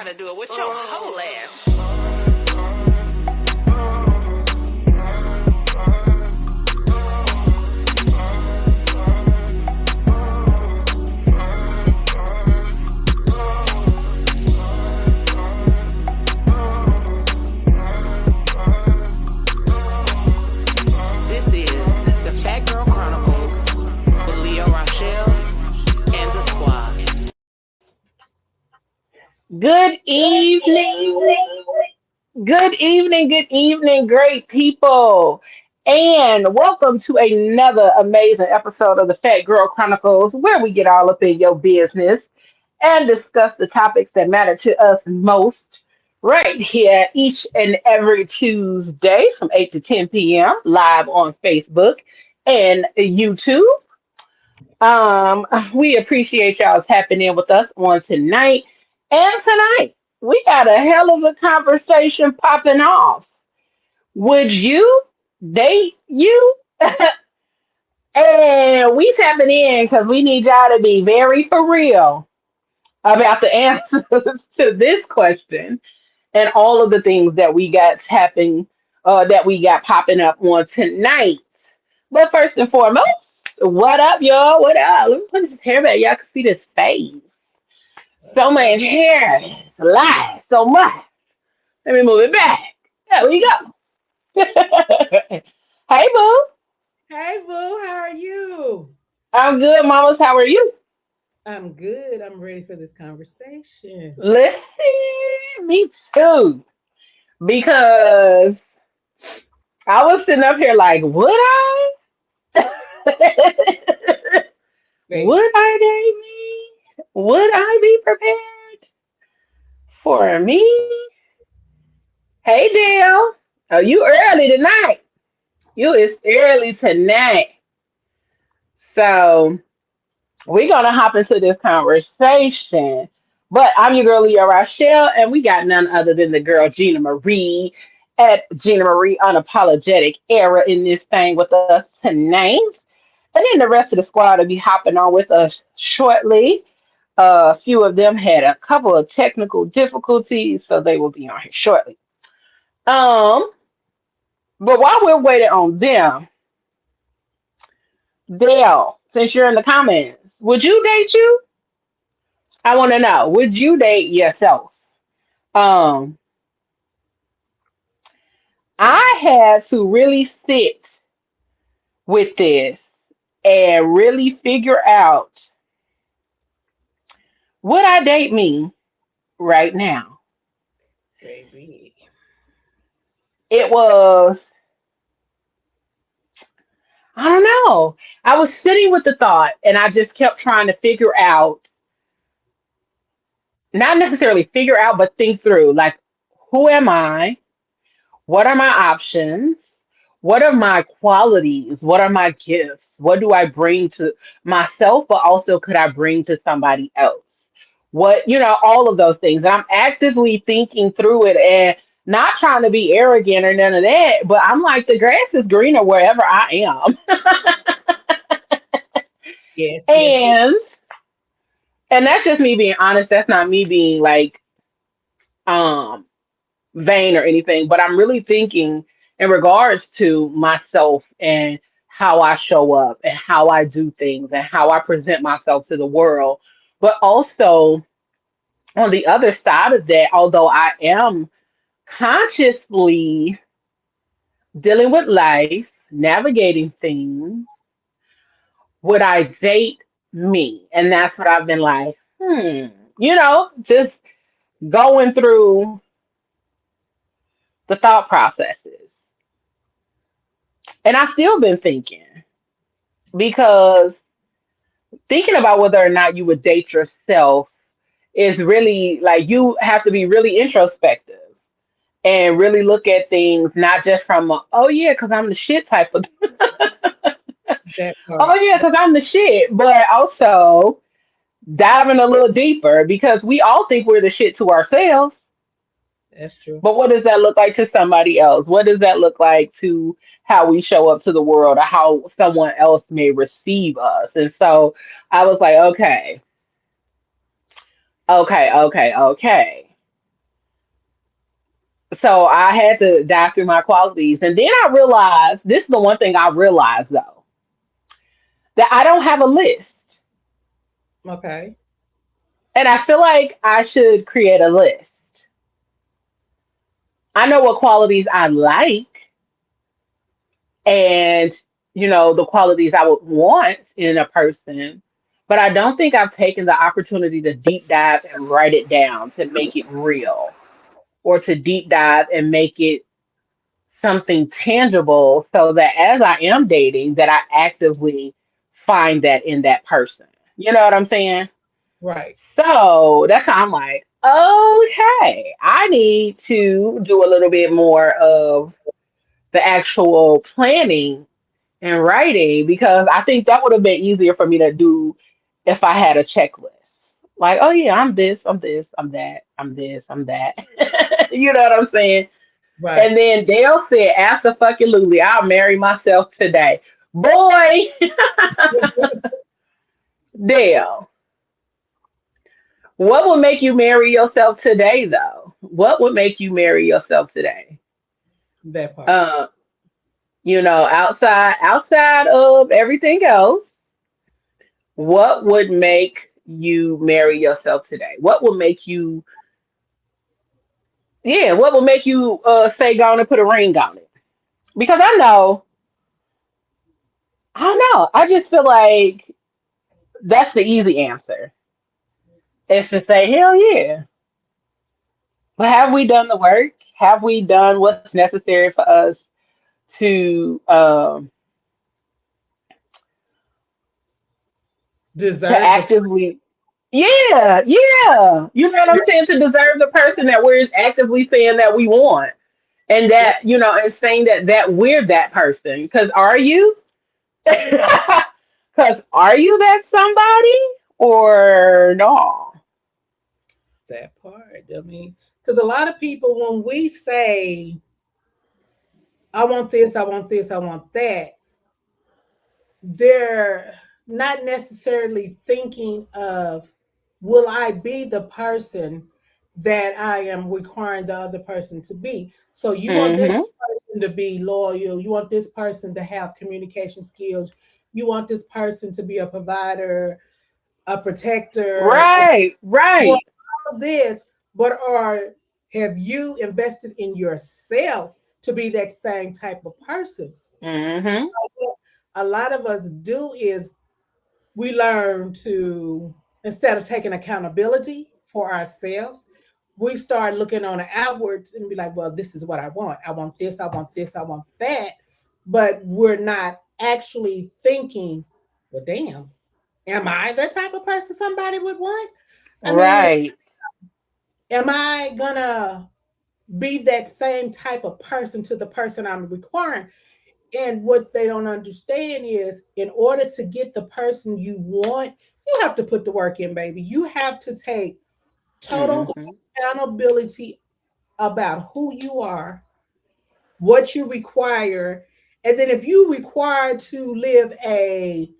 trying to do it with your whole ass. This is the Phat Girl Chronicles with Leo Rochelle and the squad. Good evening. Good evening, great people. And welcome to another amazing episode of the Phat Girl Chronicles, where we get all up in your business and discuss the topics that matter to us most right here each and every Tuesday from 8 to 10 p.m. live on Facebook and YouTube. We appreciate y'all tapping in with us on tonight. And tonight, we got a hell of a conversation popping off. Would you date you? And we tapping in because we need y'all to be very for real about the answers to this question and all of the things that we got tapping, that we got popping up on tonight. But first and foremost, what up, y'all? What up? Let me put this hair back. Y'all can see this face. So much hair. It's alive. So much. Let me move it back. There we go. Hey, boo. Hey, Boo, how are you? I'm good, mamas. How are you? I'm good. I'm ready for this conversation. Listen, me too. Because I was sitting up here like, would I? Baby. Would I date me? Would I be prepared for me? Hey, Dale. Oh, you early tonight. You is early tonight. So we're gonna hop into this conversation. But I'm your girl Leah Rochelle, and we got none other than the girl Gina Marie at Gina Marie Unapologetic Era in this thing with us tonight. And then the rest of the squad will be hopping on with us shortly. A few of them had a couple of technical difficulties, so they will be on here shortly. Um, but while we're waiting on them, Dale, since you're in the comments, would you date you? I want to know, would you date yourself? Um, I had to really sit with this and really figure out, would I date me right now? Baby. It was, I don't know. I was sitting with the thought and I just kept trying to figure out, not necessarily figure out, but think through like, who am I? What are my options? What are my qualities? What are my gifts? What do I bring to myself, but also could I bring to somebody else? What, all of those things. And I'm actively thinking through it and not trying to be arrogant or none of that, but I'm like, the grass is greener wherever I am. Yes, yes, yes. And that's just me being honest. That's not me being like um vain or anything, but I'm really thinking in regards to myself and how I show up and how I do things and how I present myself to the world. But also on the other side of that, although I am consciously dealing with life, navigating things, would I date me? And that's what I've been like, just going through the thought processes. And I've still been thinking because thinking about whether or not you would date yourself is really like you have to be really introspective and really look at things not just from oh yeah, because I'm the shit type of That oh part. yeah, because I'm the shit, but also diving a little deeper because we all think we're the shit to ourselves. That's true. But what does that look like to somebody else? What does that look like to how we show up to the world or how someone else may receive us? And so I was like, okay, okay. So I had to dive through my qualities. And then I realized this is the one thing I realized though, that I don't have a list. Okay. And I feel like I should create a list. I know what qualities I like and, the qualities I would want in a person. But I don't think I've taken the opportunity to deep dive and write it down to make it real or to deep dive and make it something tangible so that as I am dating, that I actively find that in that person. You know what I'm saying? Right. So that's how I'm like, okay, I need to do a little bit more of the actual planning and writing because I think that would have been easier for me to do if I had a checklist. Like, oh yeah, I'm this, I'm this, I'm that, I'm this, I'm that. You know what I'm saying? Right. And then Dale said, "Absolutely, I'll marry myself today." Boy, Dale, what would make you marry yourself today, though? What would make you marry yourself today? That part. Uh, outside of everything else, what would make you marry yourself today? What would make you, yeah, what would make you say go on and put a ring on it? Because I don't know. I just feel like that's the easy answer. Is to say, hell yeah. But have we done the work? Have we done what's necessary for us to Deserve the. actively, yeah, yeah. You know what I'm saying? To deserve the person that we're actively saying that we want. And Yep. that, and saying that we're that person. Because are you? Because are you that somebody or no? That part. I mean, because a lot of people, when we say, I want this, I want this, I want that, they're not necessarily thinking of, will I be the person that I am requiring the other person to be? So you want this Mm-hmm. person to be loyal, you want this person to have communication skills, you want this person to be a provider, a protector, Right, you want right. all of this, but have you invested in yourself to be that same type of person? Mm-hmm. What a lot of us do is we learn to, instead of taking accountability for ourselves, we start looking on the outwards and be like, well, this is what I want. I want this, I want this, I want that. But we're not actually thinking, well, damn, am I the type of person somebody would want? I mean, Right. am I gonna be that same type of person to the person I'm requiring? And what they don't understand is, in order to get the person you want, you have to put the work in, baby. You have to take total Mm-hmm. accountability about who you are, what you require. And then if you require to live a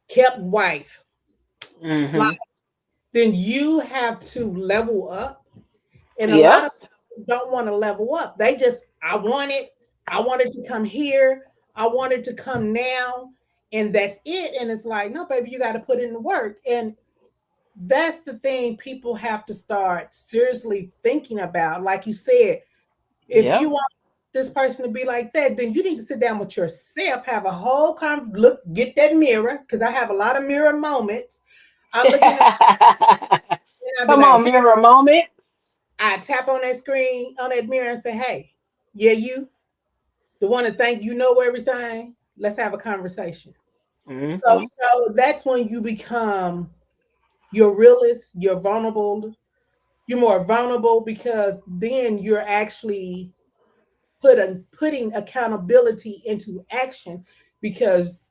kept wife life, Mm-hmm. then you have to level up. And a lot of Yep. people don't want to level up. They just, I want it. I want it to come here. I want it to come now. And that's it. And it's like, no, baby, you got to put in the work. And that's the thing people have to start seriously thinking about. Like you said, if you Yep. want this person to be like that, then you need to sit down with yourself, have a whole look, get that mirror, because I have a lot of mirror moments. I look in the and I'll be Come like, on, hey, mirror moment. I tap on that screen, on that mirror, and say, hey, yeah, you, the one that think you know everything, let's have a conversation. So, Mm-hmm. that's when you become your realist, you're more vulnerable because then you're actually putting accountability into action because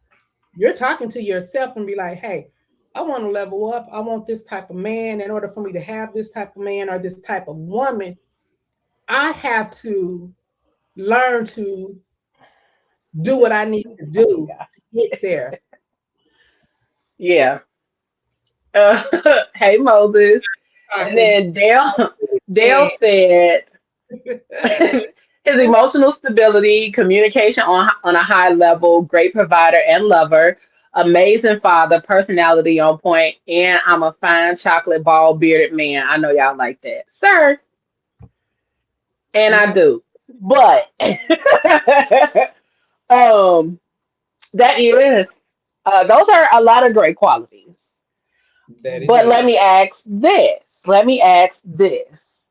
you're talking to yourself and be like, hey, I want to level up. I want this type of man. In order for me to have this type of man or this type of woman, I have to learn to do what I need to Oh my do God. to get there. Yeah. Hey Moses. And Chocolate. then Dale. Dale And said his emotional stability, communication on a high level, great provider and lover, amazing father, personality on point, and I'm a fine chocolate ball bearded man. I know y'all like that, sir, and I no, do. But um, that is those are a lot of great qualities. that it But let is. me ask this. Let me ask this.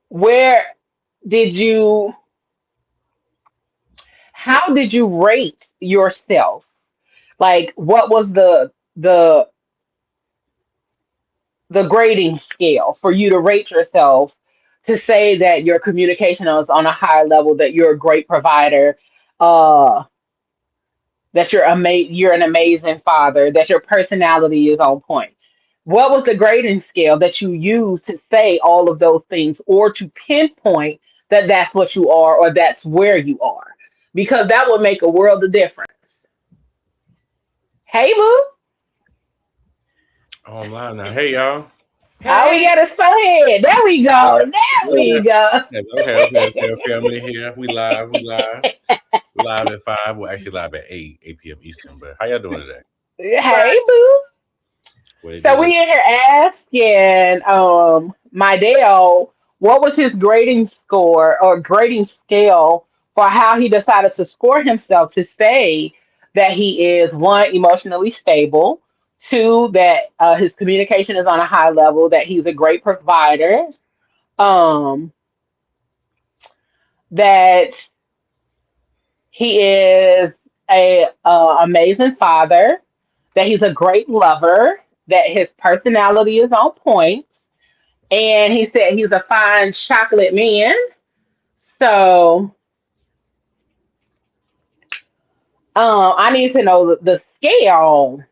Where did you how did you rate yourself? Like what was the grading scale for you to rate yourself to say that your communication is on a higher level, that you're a great provider, uh, that you're an amazing father, that your personality is on point. What was the grading scale that you used to say all of those things or to pinpoint that that's what you are or that's where you are? Because that would make a world of difference. Hey, boo. Oh, I'm live now. Hey, y'all. Oh, we Hey, got a head. There we go. There Yeah. we go. Okay. I'm in here. We live. We live. Live at 5. Well, actually, live at 8 p.m. Eastern. But how y'all doing today? right. Hey, boo. What it do? So we in here asking my Dale what was his grading score or grading scale for how he decided to score himself to say that he is one emotionally stable, two that his communication is on a high level, that he's a great provider, um, that he is a amazing father, that he's a great lover, that his personality is on point, and he said he's a fine chocolate man. So I need to know the scale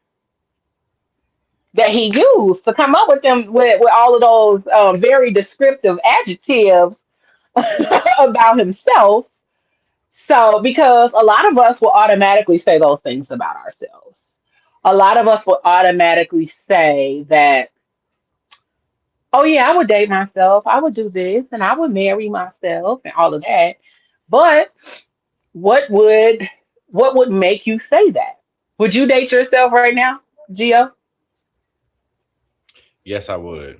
that he used to come up with them with all of those very descriptive adjectives about himself. So because a lot of us will automatically say those things about ourselves. A lot of us will automatically say that, oh yeah, I would date myself, I would do this, and I would marry myself and all of that. But what would what would make you say that? Would you date yourself right now, Gio? Yes, I would.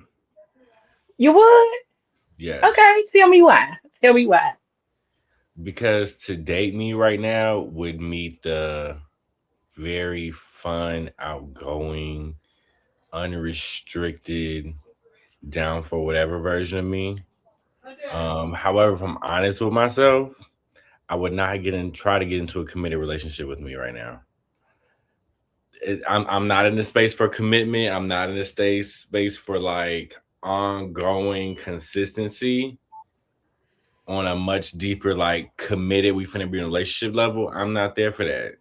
You would? Yes. Okay, tell me why. Tell me why. Because to date me right now would meet the very fun, outgoing, unrestricted, down for whatever version of me. However, if I'm honest with myself, I would not try to get into a committed relationship with me right now. I'm not in the space for commitment. I'm not in the space for like ongoing consistency on a much deeper like committed. We finna be in a relationship level. I'm not there for that.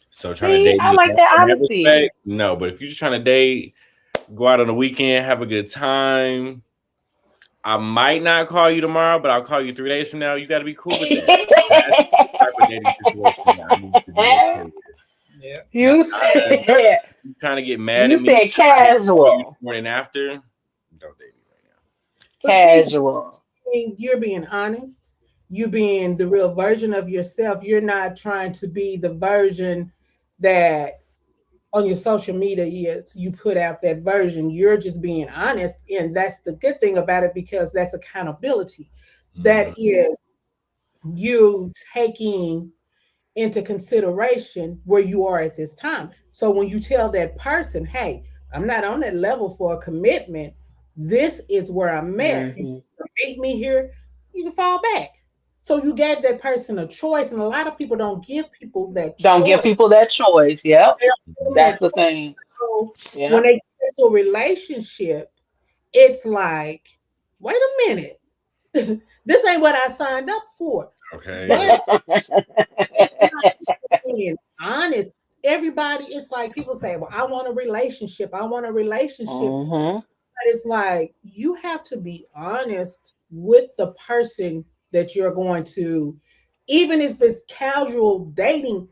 So trying to See, date I me like that in that honesty. respect, no. But if you're just trying to date, go out on the weekend, have a good time. I might not call you tomorrow, but I'll call you 3 days from now. You got to be cool with that. That's the type of dating situation that I need to be okay with. Yeah. Not, you not the said you trying to get mad you at me. said I didn't call you casual. the morning after. Don't date me right now. But see, Casual. you're being honest. You're being the real version of yourself. You're not trying to be the version that on your social media you put out that version. You're just being honest, and that's the good thing about it because that's accountability. That Hmm. is you taking into consideration where you are at this time. So when you tell that person, hey, I'm not on that level for a commitment, this is where I'm at. You Hmm. can meet me here, you can fall back. So you gave that person a choice, and a lot of people don't give people that Don't give choice. people that choice. Yep, They don't give them that's that the choice. thing. So when Yep. they get into a relationship, it's like, wait a minute, this ain't what I signed up for. Okay. But it's not being honest. Everybody, it's like people say, well, I want a relationship. I want a relationship. Hmm. But it's like you have to be honest with the person that you're going to, even if it's casual dating,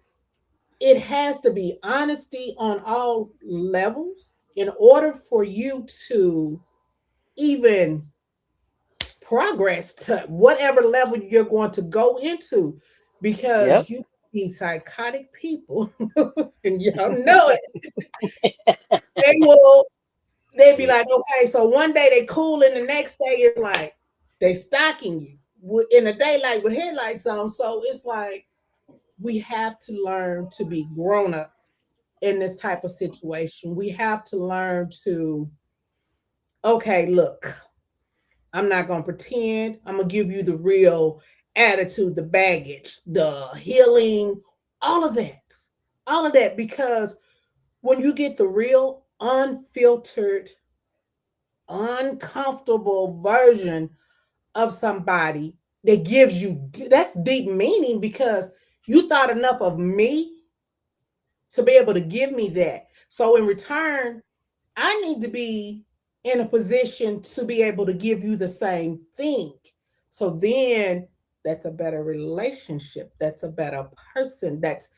it has to be honesty on all levels in order for you to even progress to whatever level you're going to go into, Yep. because you see psychotic people and y'all know it. They will they be Yeah. like, okay, so one day they cool and the next day it's like they stalking you in the daylight with headlights on. So it's like we have to learn to be grown-ups in this type of situation. We have to learn to, okay, look, I'm not gonna pretend. I'm gonna give you the real attitude, the baggage, the healing, all of that. All of that. Because when you get the real, unfiltered, uncomfortable version of somebody that gives you, that's deep meaning, because you thought enough of me to be able to give me that. So in return, I need to be in a position to be able to give you the same thing. So then that's a better relationship. That's a better person. That's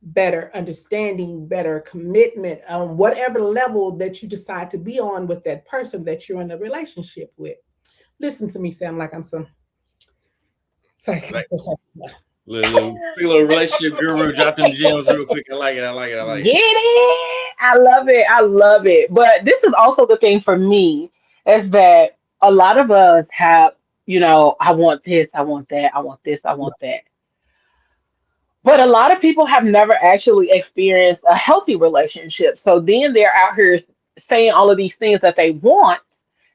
better understanding, better commitment on whatever level that you decide to be on with that person that you're in a relationship with. Listen to me sound like I'm some Like psychiatrist. little relationship guru, drop them gems real quick. I like it. I like it. I like Get it. it? I love it. I love it. But this is also the thing for me is that a lot of us have, I want this, I want that, I want this, I want that. But a lot of people have never actually experienced a healthy relationship. So then they're out here saying all of these things that they want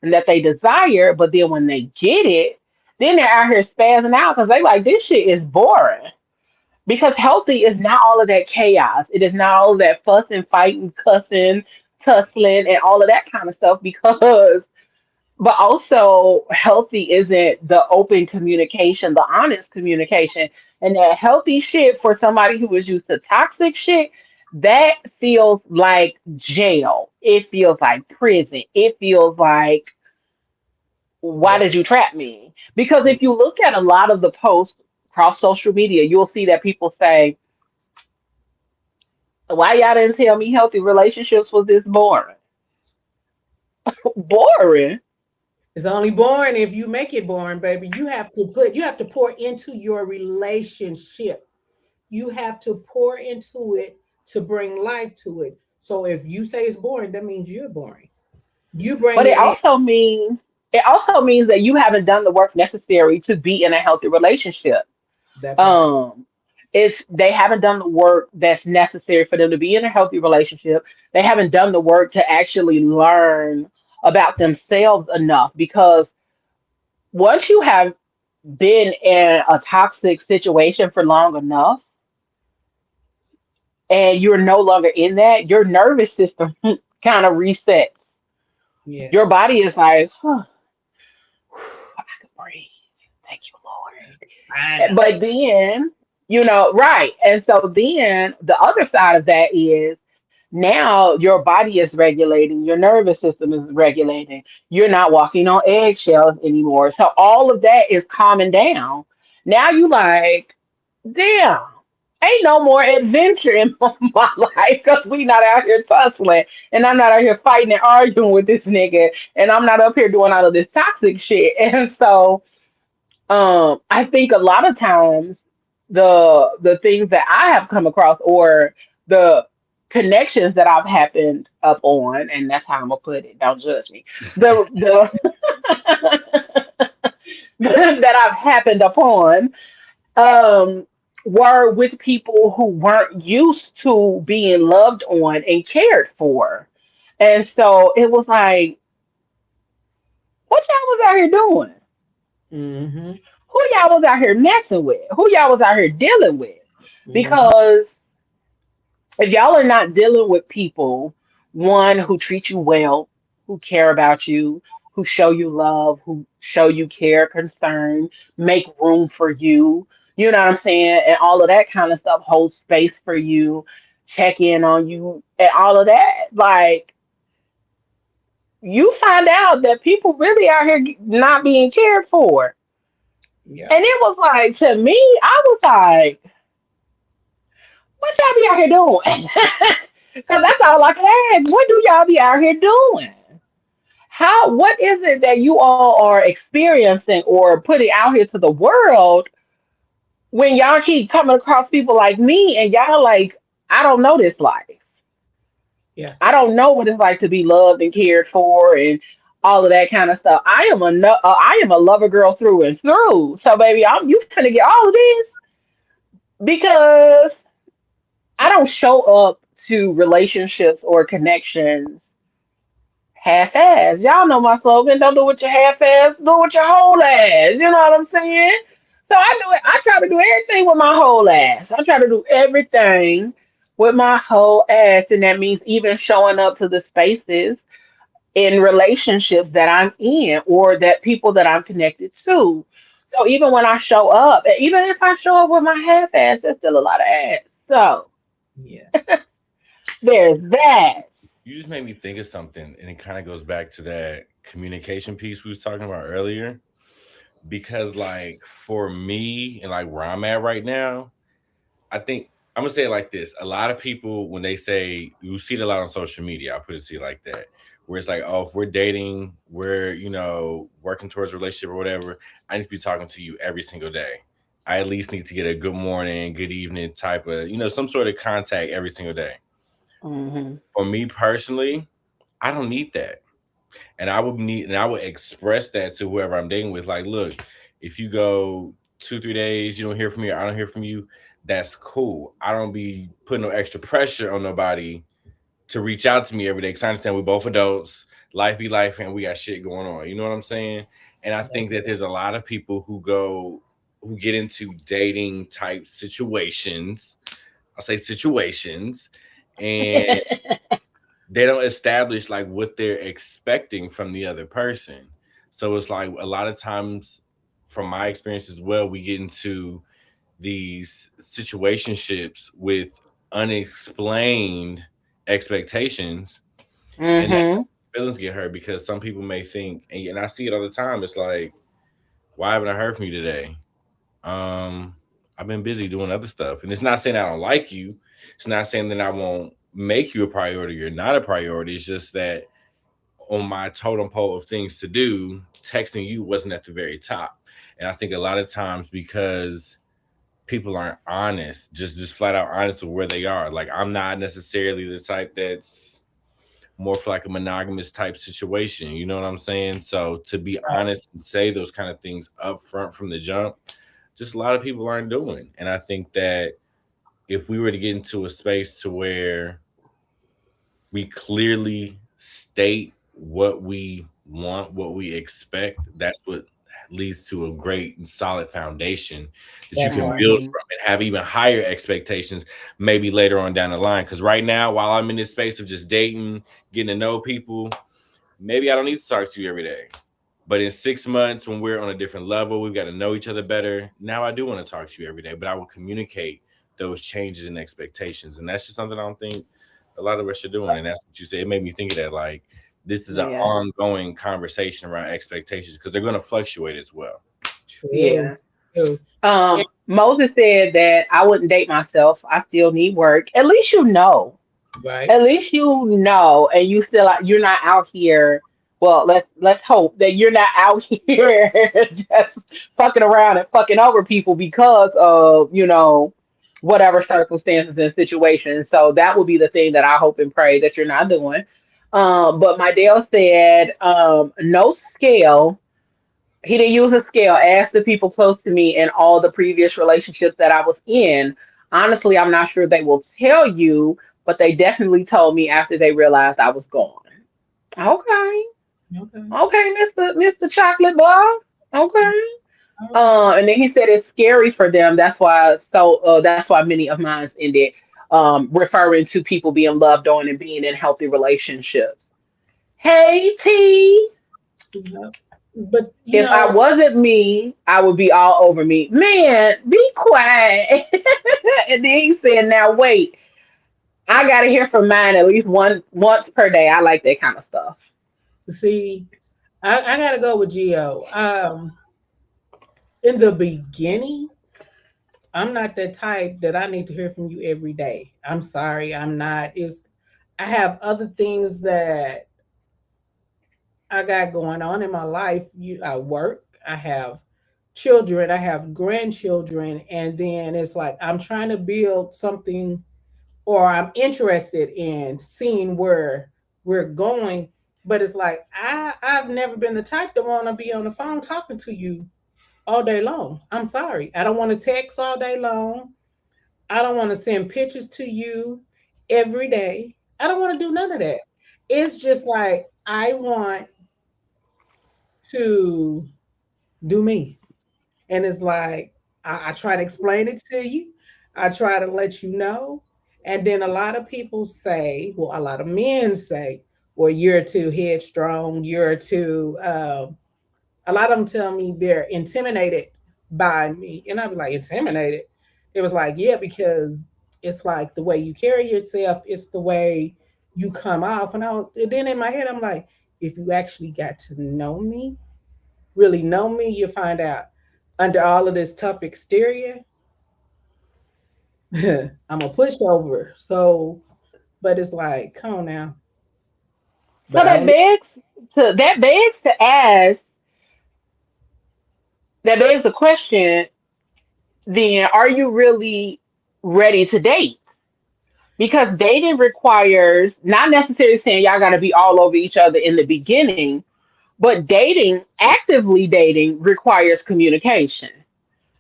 and that they desire, but then when they get it, then they're out here spazzing out because they like this shit is boring. Because healthy is not all of that chaos. It is not all of that fussing, fighting, cussing, tussling, and all of that kind of stuff. Because but also, healthy isn't the open communication, the honest communication. And that healthy shit for somebody who is used to toxic shit, that feels like jail. It feels like prison. It feels like, why Yeah. did you trap me? Because Yeah. if you look at a lot of the posts across social media, you'll see that people say, why y'all didn't tell me healthy relationships was this boring? Boring? It's only boring if you make it boring, baby. You have to pour into your relationship. You have to pour into it to bring life to it. So if you say it's boring, that means you're boring. You bring But it in. it also means that you haven't done the work necessary to be in a healthy relationship. That part. Um, if they haven't done the work that's necessary for them to be in a healthy relationship, they haven't done the work to actually learn about themselves enough. Because once you have been in a toxic situation for long enough and you're no longer in that, your nervous system kind of resets. Your Yes. body is like, huh, I can breathe. Thank you, Lord. Finally. But then, right. And so then the other side of that is now your body is regulating, your nervous system is regulating. You're not walking on eggshells anymore. So all of that is calming down. Now you like, damn, ain't no more adventure in my life because we not out here tussling and I'm not out here fighting and arguing with this nigga and I'm not up here doing all of this toxic shit. And so I think a lot of times the things that I have come across or the connections that I've happened up on, and that's how I'm gonna put it. Don't judge me. The that I've happened upon um were with people who weren't used to being loved on and cared for. And so it was like, what y'all was out here doing? Mm-hmm. Who y'all was out here messing with? Who y'all was out here dealing with? Mm-hmm. Because if y'all are not dealing with people, one who treat you well, who care about you, who show you love, who show you care, concern, make room for you, you know what I'm saying? And all of that kind of stuff, hold space for you, check in on you, and all of that. Like, you find out that people really out here not being cared for. Yeah. And it was like, to me, I was like, what y'all be out here doing? Because that's all I can ask. What do y'all be out here doing? how what is it that you all are experiencing or putting out here to the world when y'all keep coming across people like me and y'all like, I don't know this life. Yeah. I don't know what it's like to be loved and cared for and all of that kind of stuff. I am a lover girl through and through. So baby, I'm you finna get all of this because I don't show up to relationships or connections half-ass. Y'all know my slogan. Don't do what your half-ass, do what your whole ass. You know what I'm saying? So I do it. I try to do everything with my whole ass. I try to do everything with my whole ass, and that means even showing up to the spaces in relationships that I'm in or that people that I'm connected to. So even when I show up, and even if I show up with my half-ass, there's still a lot of ass. So Yeah. there's that. You just made me think of something, and it kind of goes back to that communication piece we was talking about earlier. Because like for me and like where I'm at right now, I think I'm gonna say it like this. A lot of people when they say you see it a lot on social media, I'll put it to you like that. Where it's like, oh, if we're dating, we're, working towards a relationship or whatever, I need to be talking to you every single day. I at least need to get a good morning, good evening type of, some sort of contact every single day. Hmm. For me personally, I don't need that. And I would express that to whoever I'm dating with. Like, look, if you go 2, 3 days, you don't hear from me, or I don't hear from you, that's cool. I don't be putting no extra pressure on nobody to reach out to me every day. Because I understand we're both adults, life be life, and we got shit going on. You know what I'm saying? And I think That's that it. there's a lot of people who get into dating type situations. I'll say situations, and they don't establish like what they're expecting from the other person. So it's like a lot of times, from my experience as well, we get into these situationships with unexplained expectations, and that's Hmm. when feelings get hurt because some people may think, and I see it all the time. It's like, why haven't I heard from you today? Um, I've been busy doing other stuff, and it's not saying I don't like you. It's not saying that I won't make you a priority or not a priority. It's just that on my totem pole of things to do, texting you wasn't at the very top. And I think a lot of times because people aren't honest, just flat out honest with where they are. Like I'm not necessarily the type that's more for like a monogamous type situation. You know what I'm saying? So to be Right. honest and say those kind of things up front from the jump, just a lot of people aren't doing. And I think that if we were to get into a space to where we clearly state what we want, what we expect, that's what leads to a great and solid foundation that you That can part. build Hmm. from and have even higher expectations maybe later on down the line. Because right now, while I'm in this space of just dating, getting to know people, maybe I don't need to talk to you every day. But in 6 months, when we're on a different level, we've got to know each other better. Now I do want to talk to you every day, but I will communicate those changes in expectations. And that's just something I don't think a lot of us are doing. And that's what you said. It made me think of that. Like, this is an Yeah. ongoing conversation around expectations because they're going to fluctuate as well. True. Yeah. True. Yeah. Moses said that I wouldn't date myself. I still need work. At least you know. Right. At least you know, and you still you're not out here. Well, let's hope that you're not out here just fucking around and fucking over people because of whatever circumstances and situations. So that would be the thing that I hope and pray that you're not doing. But my Dale said no scale. He didn't use a scale. Ask the people close to me in all the previous relationships that I was in. Honestly, I'm not sure they will tell you, but they definitely told me after they realized I was gone. Okay. Okay. Okay, Mr. Chocolate Bar. Okay. All right. And then he said it's scary for them. That's why many of mine ended referring to people being loved on and being in healthy relationships. Hey T. Yeah. But If I wasn't me, I would be all over me. Man, be quiet. And then he said, now wait, I gotta hear from mine at least once per day. I like that kind of stuff. see, I gotta go with Geo. In the beginning, I'm not that type that I need to hear from you every day. I'm sorry, I'm not. It's I have other things that I got going on in my life. I work, I have children, I have grandchildren, and then it's like I'm trying to build something, or I'm interested in seeing where we're going. But it's like I've never been the type to want to be on the phone talking to you all day long. I'm sorry. I don't want to text all day long. I don't want to send pictures to you every day. I don't want to do none of that. It's just like I want to do me. And it's like I try to explain it to you. I try to let you know. And then a lot of people say, well, a lot of men say, well, you're too headstrong. You're too, a lot of them tell me they're intimidated by me. And I'd be like, intimidated? It was like, yeah, because it's like the way you carry yourself, it's the way you come off. And then in my head, I'm like, if you actually got to know me, really know me, you find out under all of this tough exterior, I'm a pushover. So, but it's like, come on now. So But I don't. that begs to ask, that begs the question, then are you really ready to date? Because dating requires, not necessarily saying y'all gotta be all over each other in the beginning, but dating, actively dating, requires communication.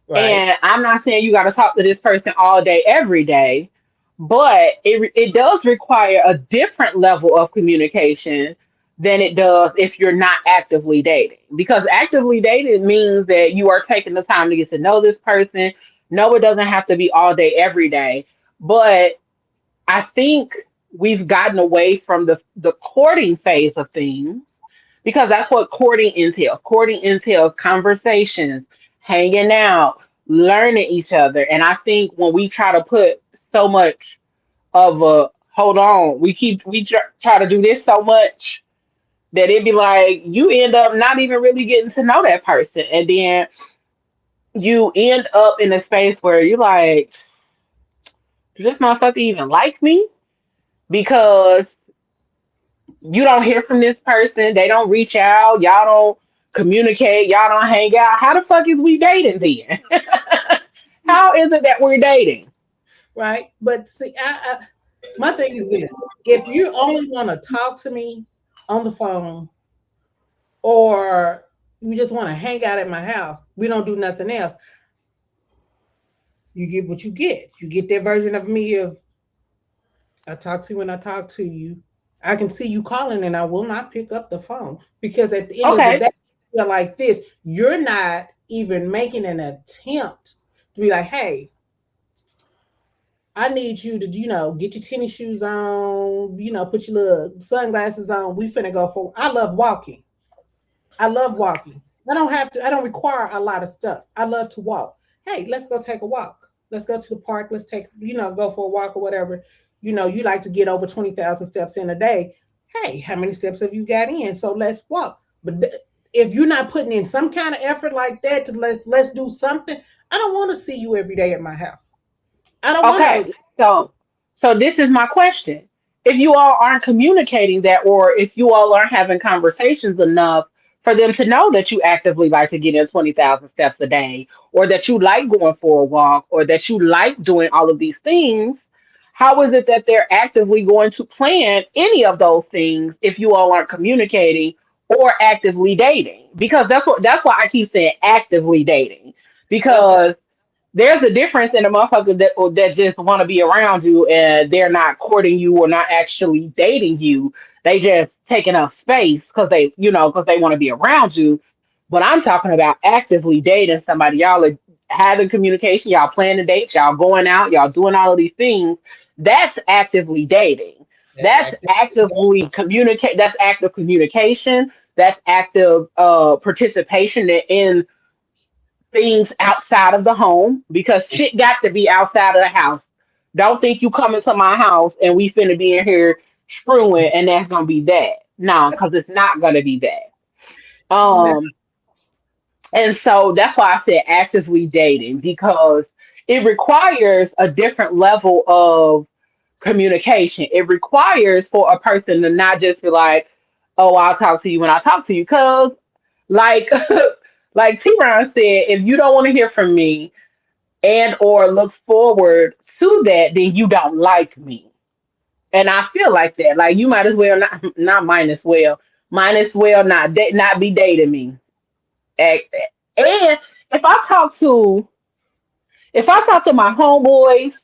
Right, And I'm not saying you got to talk to this person all day, every day, but it does require a different level of communication than it does if you're not actively dating. Because actively dating means that you are taking the time to get to know this person. No, it doesn't have to be all day, every day. But I think we've gotten away from the courting phase of things, because that's what courting entails. Courting entails conversations, hanging out, learning each other. And I think when we try to put so much of a hold on, try to do this so much that it be like you end up not even really getting to know that person. And then you end up in a space where you're like, does this motherfucker even like me? Because you don't hear from this person, they don't reach out, y'all don't communicate, y'all don't hang out. How the fuck is we dating then? How is it that we're dating? right. But see, my thing is this: if you only want to talk to me on the phone, or you just want to hang out at my house, we don't do nothing else. You get what you get. You get that version of me of I talk to you when I talk to you. I can see you calling and I will not pick up the phone because at the end of the Okay, day, you're like this. You're not even making an attempt to be like, hey, I need you to, get your tennis shoes on, put your little sunglasses on. We finna go for. I love walking. I love walking. I don't require a lot of stuff. I love to walk. Hey, let's go take a walk. Let's go to the park. Let's go for a walk or whatever. You like to get over 20,000 steps in a day. Hey, how many steps have you got in? So let's walk. But if you're not putting in some kind of effort like that to let's do something, I don't want to see you every day at my house. I don't want to. okay. So this is my question. If you all aren't communicating that, or if you all aren't having conversations enough for them to know that you actively like to get in 20,000 steps a day, or that you like going for a walk, or that you like doing all of these things, how is it that they're actively going to plan any of those things if you all aren't communicating or actively dating? Because that's why I keep saying actively dating. Okay. Because there's a difference in a motherfucker that just want to be around you and they're not courting you or not actually dating you. They just taking up space because they want to be around you. But I'm talking about actively dating somebody. Y'all are having communication. Y'all planning dates. Y'all going out. Y'all doing all of these things. That's actively dating. That's That's active. actively communicate. That's active communication. That's active participation in things outside of the home, because shit got to be outside of the house. Don't think you coming to my house and we finna be in here screwing and that's gonna be that. No, because it's not gonna be that. No, Um, and so that's why I said actively dating, because it requires a different level of communication. It requires for a person to not just be like, oh, I'll talk to you when I talk to you. Cause like like T Ron said, if you don't want to hear from me and or look forward to that, then you don't like me. And I feel like that. Like you might as well not might as well not be dating me. And if I talk to if I talk to my homeboys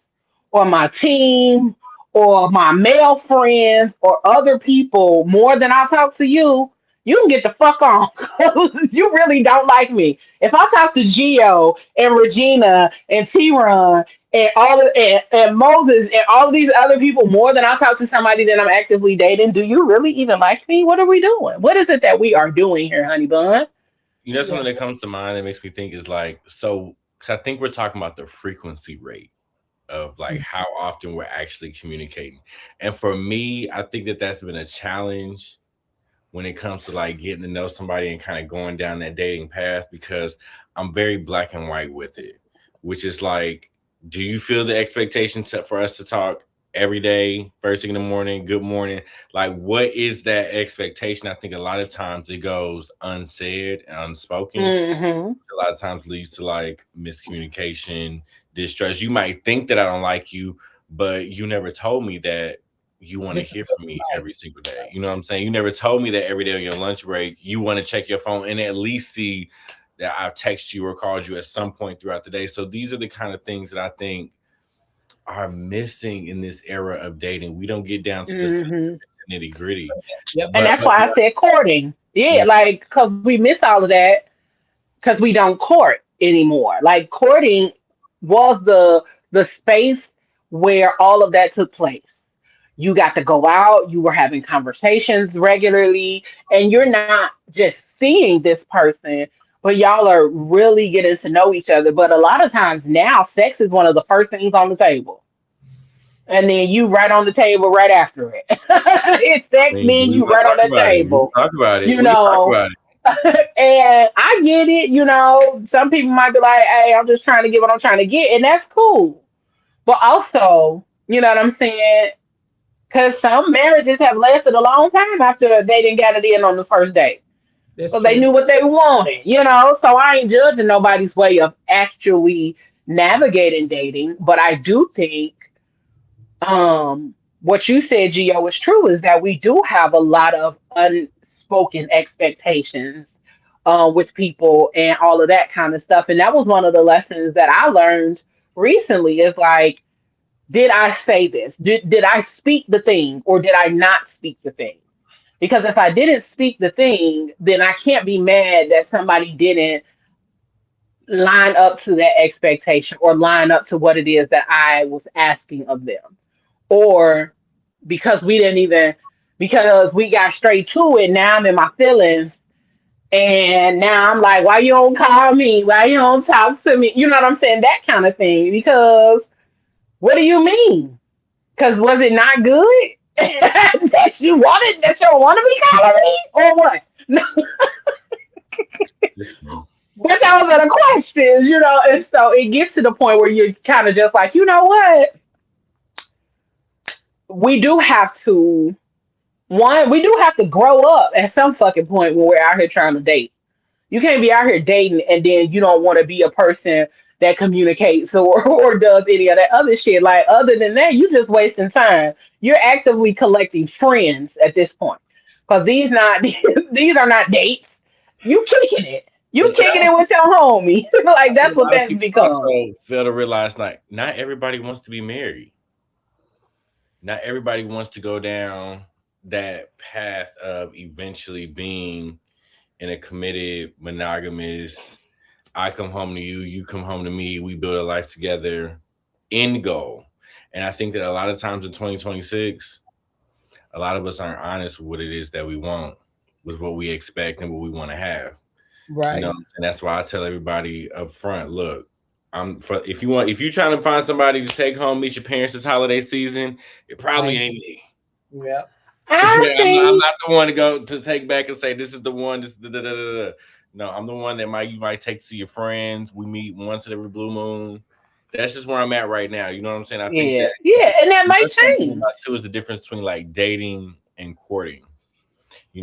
or my team or my male friends or other people more than I talk to you, you can get the fuck on. You really don't like me. If I talk to Gio and Regina and T-Ron and Moses and all of these other people more than I talk to somebody that I'm actively dating, do you really even like me? What are we doing? What is it that we are doing here, honey bun? You know, Yeah. something that comes to mind that makes me think is like, so 'cause I think we're talking about the frequency rate of like how often we're actually communicating. And for me, I think that that's been a challenge when it comes to like getting to know somebody and kind of going down that dating path, because I'm very black and white with it, which is like, do you feel the expectation for us to talk every day, first thing in the morning, good morning? Like, what is that expectation? I think a lot of times it goes unsaid and unspoken. Mm-hmm. A lot of times leads to like miscommunication, distrust. You might think that I don't like you, but you never told me that you want to This is hear what from you me like. every single day. You know what I'm saying? You never told me that every day on your lunch break you want to check your phone and at least see that I've texted you or called you at some point throughout the day. So these are the kind of things that I think are missing in this era of dating. We don't get down to the Mm-hmm. nitty gritty. Yep. And But that's why I said courting. Yeah, mm, like because we miss all of that because we don't court anymore. Like courting was the space where all of that took place. You got to go out, you were having conversations regularly, and you're not just seeing this person, but y'all are really getting to know each other. But a lot of times now, sex is one of the first things on the table. And then you right on the table right after it. It's I sex, mean, then we you gonna right on talk that about it. We table. can talk about it. You We can talk know, about it. and I get it, some people might be like, hey, I'm just trying to get what I'm trying to get, and that's cool. But also, you know what I'm saying? Because some marriages have lasted a long time after they didn't get it in on the first date. That's Because they true. knew what they wanted. So I ain't judging nobody's way of actually navigating dating. But I do think what you said, Gio, is true, is that we do have a lot of unspoken expectations with people and all of that kind of stuff. And that was one of the lessons that I learned recently is like, did I say this? Did I speak the thing or did I not speak the thing? Because if I didn't speak the thing, then I can't be mad that somebody didn't line up to that expectation or line up to what it is that I was asking of them. Or because we didn't even because we got straight to it, now I'm in my feelings and now I'm like, why you don't call me? Why you don't talk to me? You know what I'm saying? That kind of thing. Because what do you mean? Because was it not good? That you want to be calling me? Or what? No, Listen, but those are the questions, and so it gets to the point where you're kind of just like, you know what? We do have to we do have to grow up at some fucking point when we're out here trying to date. You can't be out here dating and then you don't want to be a person that communicates or does any of that other shit. Like other than that, you just wasting time. You're actively collecting friends at this point. Cause these not these are not dates. You kicking it. You and kicking it with your homie. Like think that's a what lot of that's people become. also fail to realize like not everybody wants to be married. Not everybody wants to go down that path of eventually being in a committed, monogamous, I come home to you, you come home to me, we build a life together end goal. And I think that a lot of times in 2026, a lot of us aren't honest with what it is that we want, with what we expect and what we want to have. You know, Right. and that's why I tell everybody up front, look, if you're trying to find somebody to take home, meet your parents this holiday season, it I probably ain't. ain't me. Yep. I I'm think not the one to go to take back and say this is the one. This is the da, da, da, da. No, I'm the one that you might take to your friends. We meet once at every blue moon. That's just where I'm at right now. You know what I'm saying? I think that yeah, yeah, and that the might other thing to think change. about too is the difference between like dating and courting.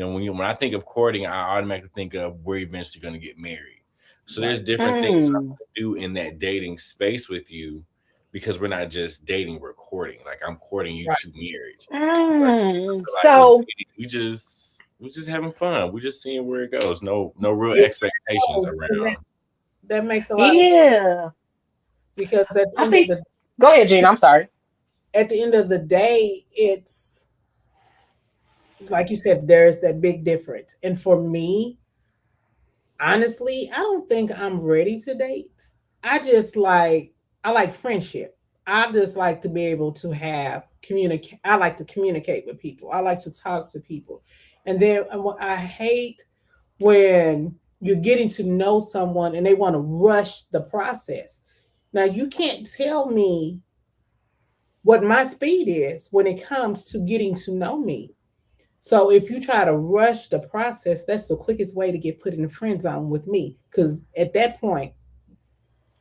When I think of courting, I automatically think of we're eventually going to get married. So there's Right. different things I Mm. want to do in that dating space with you, because we're not just dating, we're courting. Like I'm courting you Right. to marriage. But I Mm. feel like with So dating, we just having fun. We're just seeing where it goes. No real It expectations goes, and around. that makes a lot of sense yeah, because I think. Go ahead, Gene. I'm sorry. at the end of the day, it's like you said, there's that big difference. And for me, honestly, I don't think I'm ready to date. I just I like friendship. I just like to be able to have communicate. I like to communicate with people. I like to talk to people. And then I hate when you're getting to know someone and they want to rush the process. Now you can't tell me what my speed is when it comes to getting to know me. So if you try to rush the process, that's the quickest way to get put in the friend zone with me. Because at that point,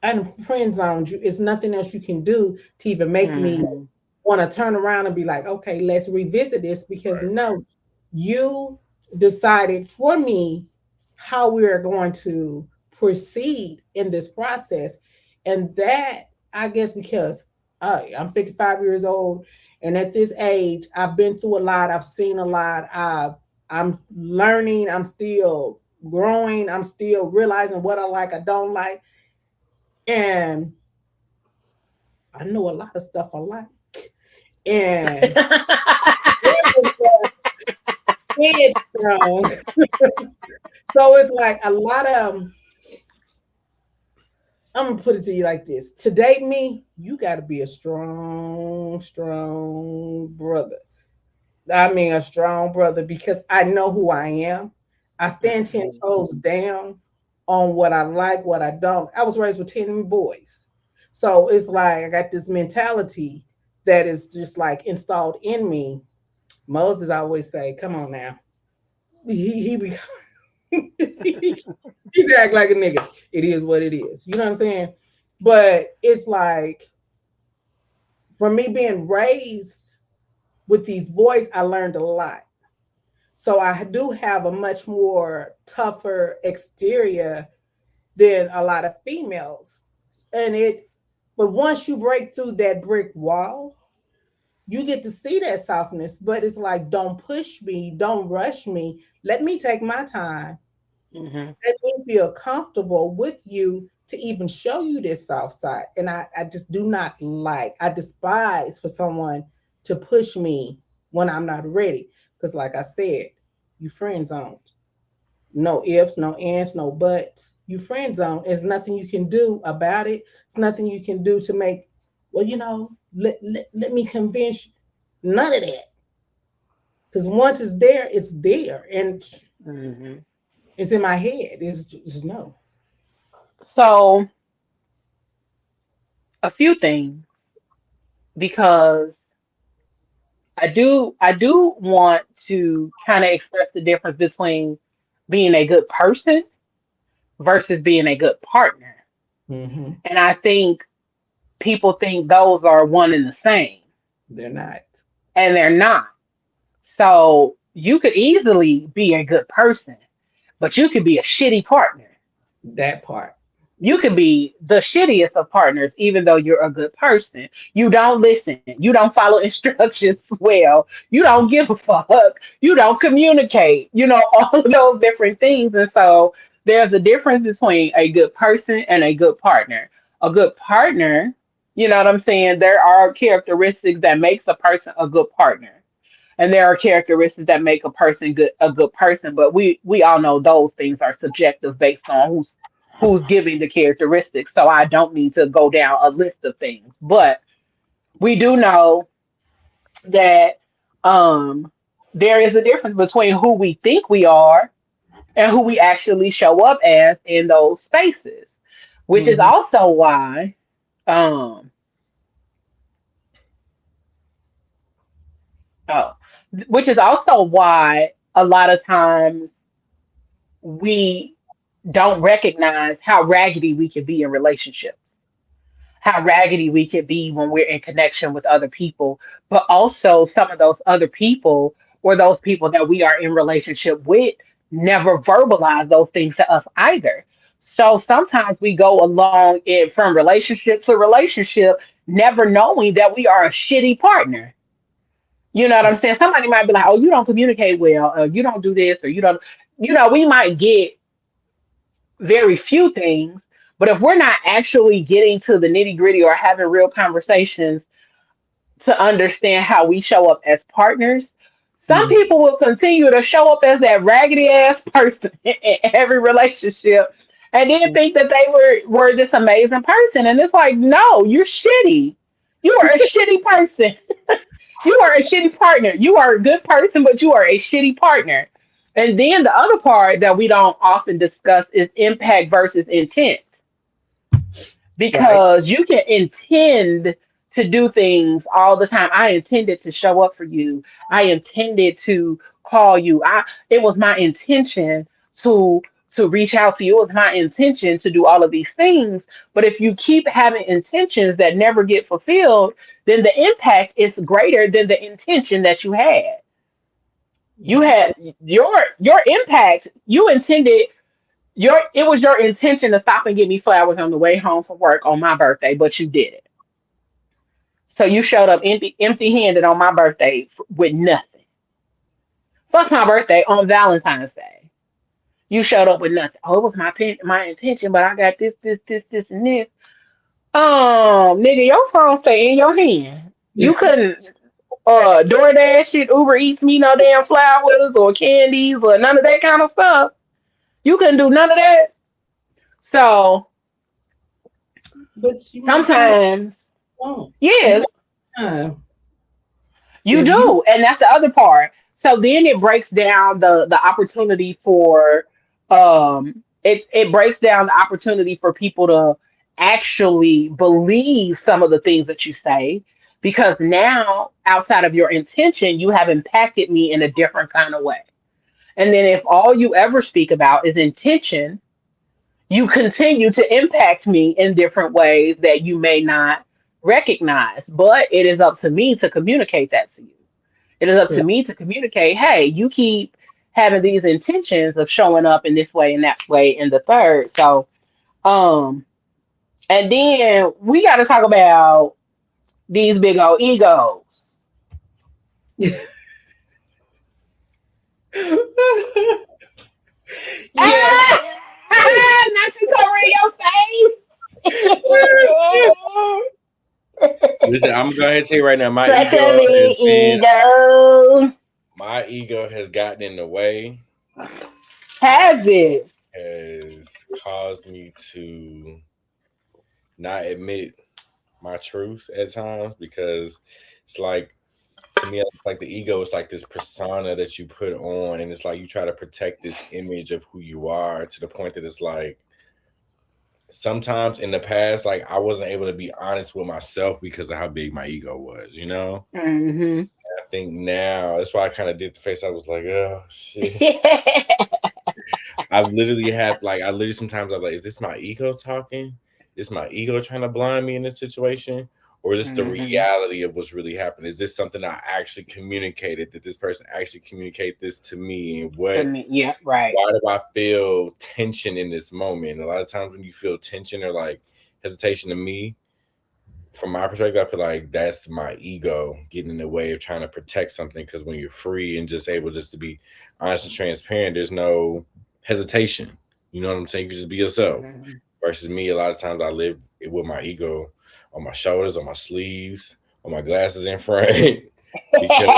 I'm friend zoned you. It's nothing else you can do to even make me Hmm. want to turn around and be like, okay, let's revisit this. Because Right. no, you decided for me how we are going to proceed in this process. And that, I guess, because I'm 55 years old, and at this age, I've been through a lot. I've seen a lot. I'm learning. I'm still growing. I'm still realizing what I like, I don't like, and I know a lot of stuff I like. And it's strong. So it's like a lot of, I'm gonna put it to you like this. To date me, you gotta be a strong brother. I mean a strong brother because I know who I am. I stand 10 Mhm. toes down on what I like, what I don't. I was raised with 10 boys. So it's like I got this mentality that is just like installed in me. Moses always say, "Come on now." He be he's act like a nigga. It is what it is. You know what I'm saying? But it's like for me being raised with these boys, I learned a lot. So I do have a much more tougher exterior than a lot of females. And but once you break through that brick wall, you get to see that softness. But it's like, don't push me, don't rush me. Let me take my time. Mhm. Let me feel comfortable with you to even show you this soft side. And I just do not like, I despise for someone to push me when I'm not ready. Because, like I said, you friend zoned. No ifs, no ands, no buts. You friend zone. There's nothing you can do about it. It's nothing you can do to make, well, let me convince you. None of that. Because once it's there, it's there. And Mhm. it's in my head. It's just no. So a few things because I do want to kind of express the difference between being a good person versus being a good partner. Mm-hmm. And I think people think those are one and the same, They're not. and they're not. So you could easily be a good person, but you could be a shitty partner. That part. You could be the shittiest of partners, even though you're a good person. You don't listen. You don't follow instructions well. You don't give a fuck. You don't communicate. All of those different things. And so there's a difference between a good person and a good partner. A good partner, you know what I'm saying? There are characteristics that makes a person a good partner, and there are characteristics that make a good person, but we all know those things are subjective based on who's giving the characteristics, so I don't need to go down a list of things, but we do know that um there is a difference between who we think we are and who we actually show up as in those spaces, which is Mm-hmm. also why um oh, which is also why a lot of times we don't recognize how raggedy we can be in relationships, how raggedy we can be when we're in connection with other people, but also some of those other people or those people that we are in relationship with never verbalize those things to us either. So sometimes we go along it from relationship to relationship, never knowing that we are a shitty partner. You know what I'm saying? Somebody might be like, "Oh, you don't communicate well, or you don't do this, or you don't." We might get very few things, but if we're not actually getting to the nitty gritty or having real conversations to understand how we show up as partners, some Mm. people will continue to show up as that raggedy ass person in every relationship and then think that they were this amazing person. And it's like, no, you're shitty. You are a shitty person. You are a shitty partner. You are a good person, but you are a shitty partner. And then the other part that we don't often discuss is impact versus intent, Right. because you can intend to do things all the time. I intended to show up for you. I intended to call you. It was my intention to reach out to you. It was my intention to do all of these things. But if you keep having intentions that never get fulfilled, then the impact is greater than the intention that you had. You had Yes. your impact. You intended it was your intention to stop and get me flowers on the way home from work on my birthday, but you did it. So you showed up empty handed on my birthday with nothing. Fuck my birthday on Valentine's Day. You showed up with nothing. Oh, it was my intention, but I got this, and this. Nigga, your phone stay in your hand. You couldn't DoorDash it, Uber Eats me no damn flowers or candies or none of that kind of stuff. You couldn't do none of that. So But you might think sometimes, won't. You yeah, got time. you If you do, and that's the other part. So then it breaks down the opportunity for it breaks down the opportunity for people to actually believe some of the things that you say, because now outside of your intention you have impacted me in a different kind of way. And then if all you ever speak about is intention, you continue to impact me in different ways that you may not recognize. But it is up to me to communicate that to you. It is up to correct. me to communicate, hey, you keep having these intentions of showing up in this way and that way and the third. So, um, and then we got to talk about these big old egos. Yes. Not you covering your Listen, I'm gonna go ahead and say right now, face. Such a big been ego. my ego has gotten in the way. My Has it? has caused me to not admit my truth at times because it's like to me it's like the ego is like this persona that you put on, and it's like you try to protect this image of who you are to the point that it's like sometimes in the past like I wasn't able to be honest with myself because of how big my ego was, you know. Hmm. I think now that's why I kind of did the face. I was like, oh shit. I literally sometimes I'm like, is this my ego talking? Is my ego trying to blind me in this situation? Or is this the Hmm. reality of what's really happening? Is this something I actually communicated? Did this person actually communicate this to me? And To what me, yeah, right. why do I feel tension in this moment? A lot of times when you feel tension or like hesitation to me, from my perspective, I feel like that's my ego getting in the way of trying to protect something. Because when you're free and just able just to be honest and transparent, there's no hesitation. You know what I'm saying? You can just be yourself. Hmm. Versus me, a lot of times I live with my ego on my shoulders, on my sleeves, on my glasses in front, because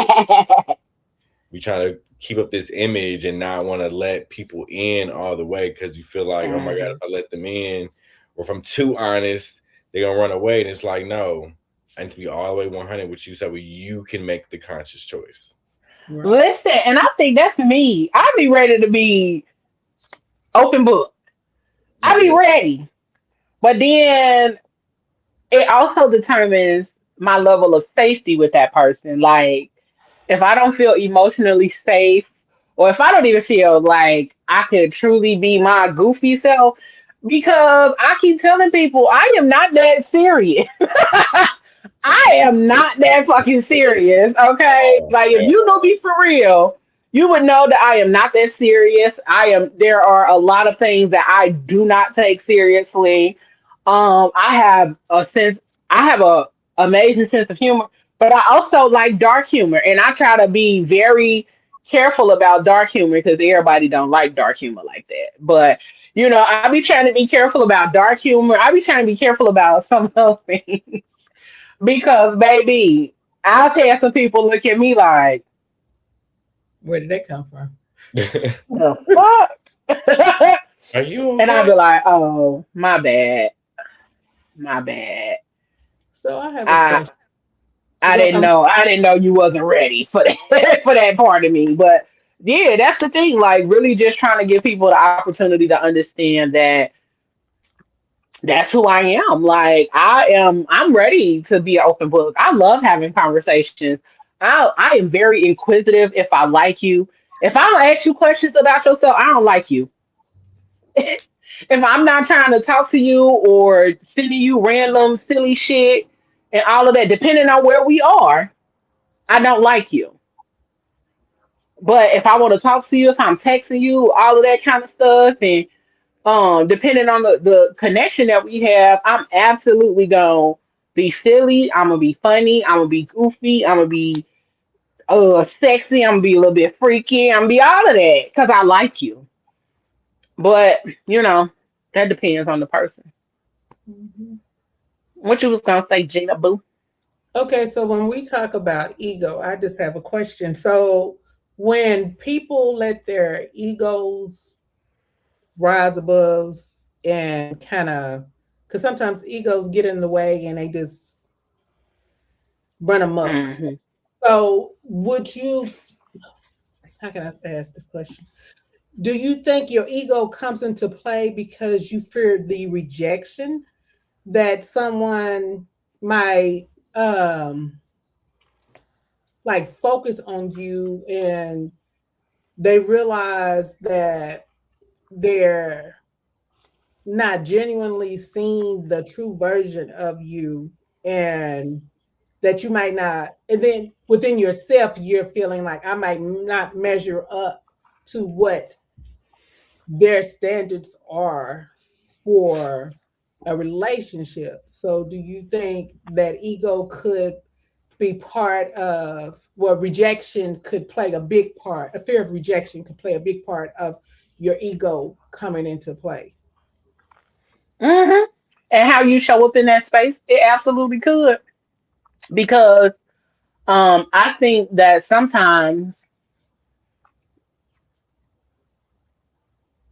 we trying to keep up this image and not want to let people in all the way because you feel like, oh my god, if Hmm. I let them in, or if I'm too honest, they're gonna run away. And it's like, no, I need to be all the way 100 with you, so where you can make the conscious choice. Right. Listen, and I think that's me. I be ready to be open book. I be Yeah, ready. But then it also determines my level of safety with that person. Like, if I don't feel emotionally safe, or if I don't even feel like I could truly be my goofy self, because I keep telling people I am not that serious. I am not that fucking serious, okay? Oh, Like if man. you know me for real, you would know that I am not that serious. I am there are a lot of things that I do not take seriously. I have a sense I have a amazing sense of humor, but I also like dark humor and I try to be very careful about dark humor because everybody don't like dark humor like that. But I be trying to be careful about dark humor. I be trying to be careful about some of those things. Because, baby, I've had some people look at me like, Where did that come from? the fuck? Are you And I'd okay? be like, oh, my bad. My bad. So I have a I question. I Go. didn't know. I didn't know you wasn't ready for that for that part of me. But yeah, that's the thing. Like really just trying to give people the opportunity to understand that that's who I am. Like I'm ready to be an open book. I love having conversations. I am very inquisitive if I like you. If I don't ask you questions about yourself, I don't like you. If I'm not trying to talk to you or sending you random silly shit and all of that, depending on where we are, I don't like you. But if I want to talk to you, if I'm texting you, all of that kind of stuff, and depending on the connection that we have, I'm absolutely gonna be silly. I'm gonna be funny. I'm gonna be goofy. I'm gonna be sexy. I'm gonna be a little bit freaky. I'm gonna be all of that because I like you. But that depends on the person. Mhm. What you was gonna say, Gina Boo? Okay, so when we talk about ego, I just have a question. So when people let their egos rise above and kind of, because sometimes egos get in the way and they just run amok. Hmm. So would you, how can I ask this question? Do you think your ego comes into play because you fear the rejection that someone might like focus on you and they realize that they're not genuinely seeing the true version of you and that you might not, and then within yourself you're feeling like I might not measure up to what their standards are for a relationship. So do you think that ego could be part of, well, rejection could play a big part, a fear of rejection could play a big part of your ego coming into play? Hmm. And how you show up in that space, it absolutely could. Because I think that sometimes,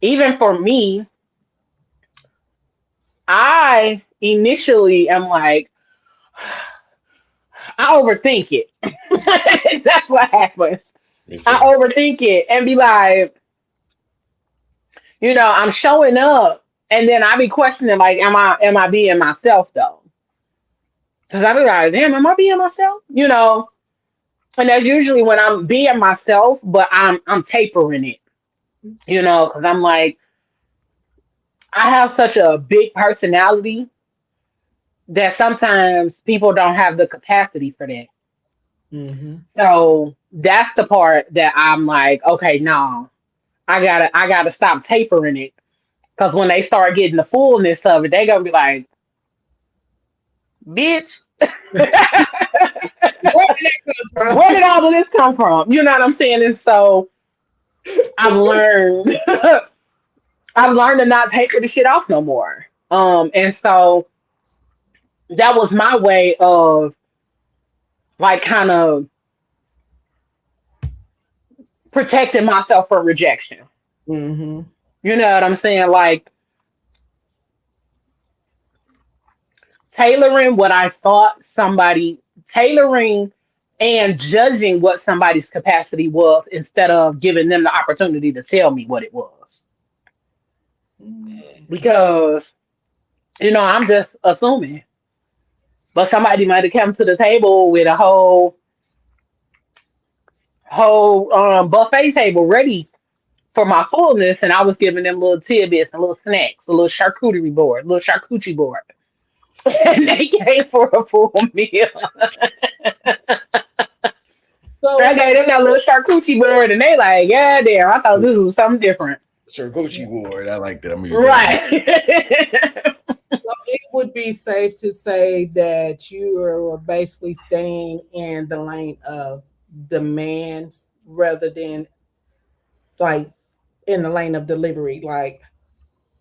even for me, I initially am like, I overthink it. That's what happens. Me I too. overthink it and be like, I'm showing up, and then I be questioning, like, am I being myself though? Because I be like, damn, am I being myself? And that's usually when I'm being myself, but I'm tapering it. Because I'm like, I have such a big personality that sometimes people don't have the capacity for that. Mm-hmm. So that's the part that I'm like, okay, no, I gotta stop tapering it. Because when they start getting the fullness of it, they gonna be like, bitch, Where did that where come did all of this come from? You know what I'm saying? And so I've learned I've learned to not taper the shit off no more. And so that was my way of like kind of protecting myself from rejection. from? Mm-hmm. You know what I'm saying? Like tailoring what I thought somebody tailoring and judging what somebody's capacity was instead of giving them the opportunity to tell me what it was. Because, I'm just assuming. But somebody might have come to the table with a whole buffet table ready for my fullness, and I was giving them little tidbits and little snacks, a little charcuterie board, little charcuterie board. and they came for a full meal. So I gave them that little charcuterie board, and they like, yeah, damn, I thought this was something different. Charcuterie board. I like that. I'm gonna use that one. Right. it would be safe to say that you are basically staying in the lane of demands rather than like in the lane of delivery. Like,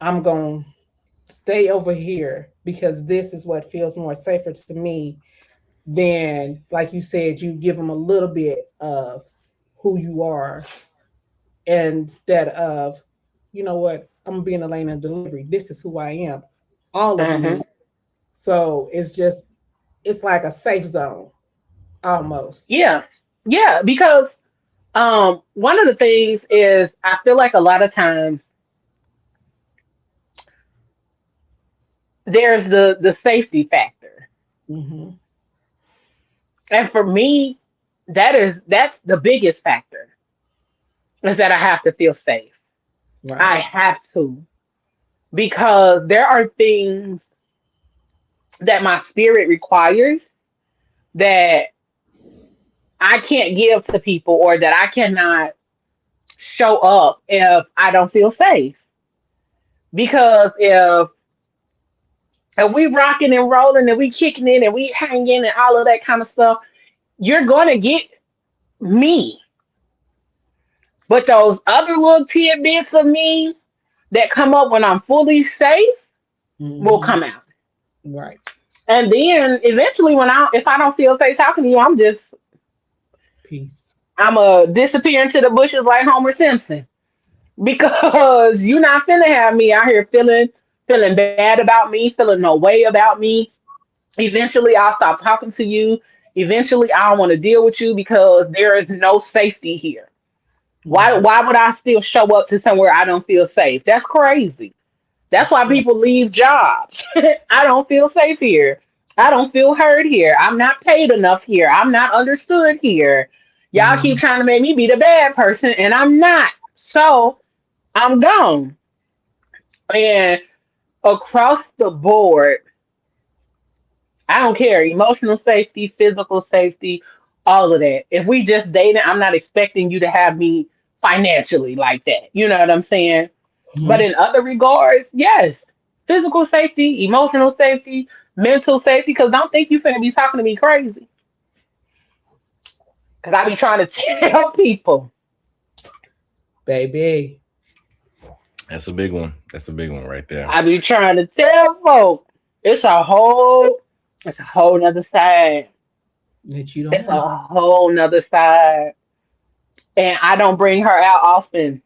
I'm going to stay over here because this is what feels more safer to me than, like you said, you give them a little bit of who you are instead of, you know what, I'm going to be in the lane of delivery. This is who I am, all of Hmm. me. So it's like a safe zone almost. Yeah. Yeah. Because one of the things is I feel like a lot of times there's the safety factor. Hmm. And for me, that's the biggest factor is that I have to feel safe. I Right. have to because there are things that my spirit requires that I can't give to people or that I cannot show up if I don't feel safe. Because if we rocking and rolling and we kicking in and we hanging and all of that kind of stuff, you're gonna get me. But those other little tidbits of me that come up when I'm fully safe will Hmm. come out. Right. And then eventually when if I don't feel safe talking to you, Peace. I'm a disappear into the bushes like Homer Simpson. Because you're not finna have me out here feeling bad about me, feeling no way about me. Eventually I'll stop talking to you. Eventually I don't want to deal with you because there is no safety here. Hmm. Why would I still show up to somewhere I don't feel safe? That's crazy. That's That's why true. people leave jobs. I don't feel safe here. I don't feel heard here. I'm not paid enough here. I'm not understood here. Y'all keep Hmm. trying to make me be the bad person, and I'm not. So I'm gone. And across the board, I don't care. Emotional safety, physical safety, all of that. If we just dating, I'm not expecting you to have me financially like that. You know what I'm saying? But Hmm. in other regards, yes, physical safety, emotional safety, mental safety. Because don't think you finna be talking to me crazy. Because I be trying to tell people. Baby. That's a big one. That's a big one right there. I be trying to tell folks. It's a whole, it's a whole nother side. That you don't It's a understand. whole nother side. And I don't bring her out often.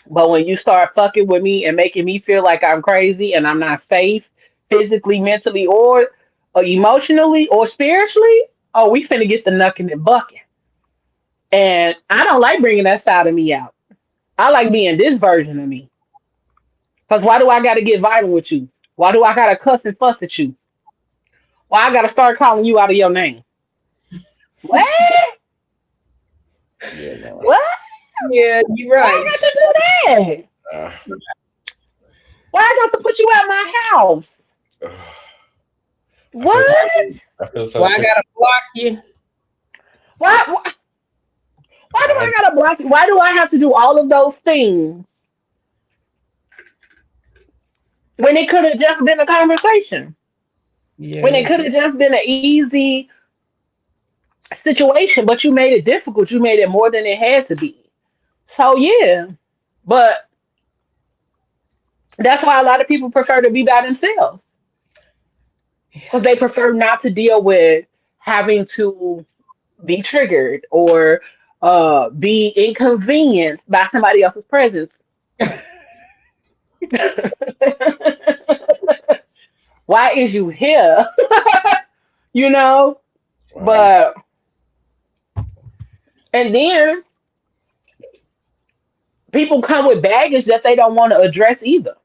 But when you start fucking with me and making me feel like I'm crazy and I'm not safe physically, mentally, or emotionally or spiritually, oh, we finna get the knucking and bucking. And I don't like bringing that side of me out. I like being this version of me. Because why do I got to get violent with you? Why do I got to cuss and fuss at you? Why I got to start calling you out of your name? What? Yeah, no. What? Yeah, you're Why I right. got to do that? Uh, Why I got to put you out my house? I feel What? I feel so Well, I sick. gotta block you. Why? Why do I I gotta block you? Why do I have to do all of those things when it could have just been a conversation? When it Yes. could have just been an easy situation, but you made it difficult. You made it more than it had to be. So yeah, but that's why a lot of people prefer to be by themselves because they prefer not to deal with having to be triggered or be inconvenienced by somebody else's presence. Why is you here? you know? wow. But and then people come with baggage that they don't want to address either.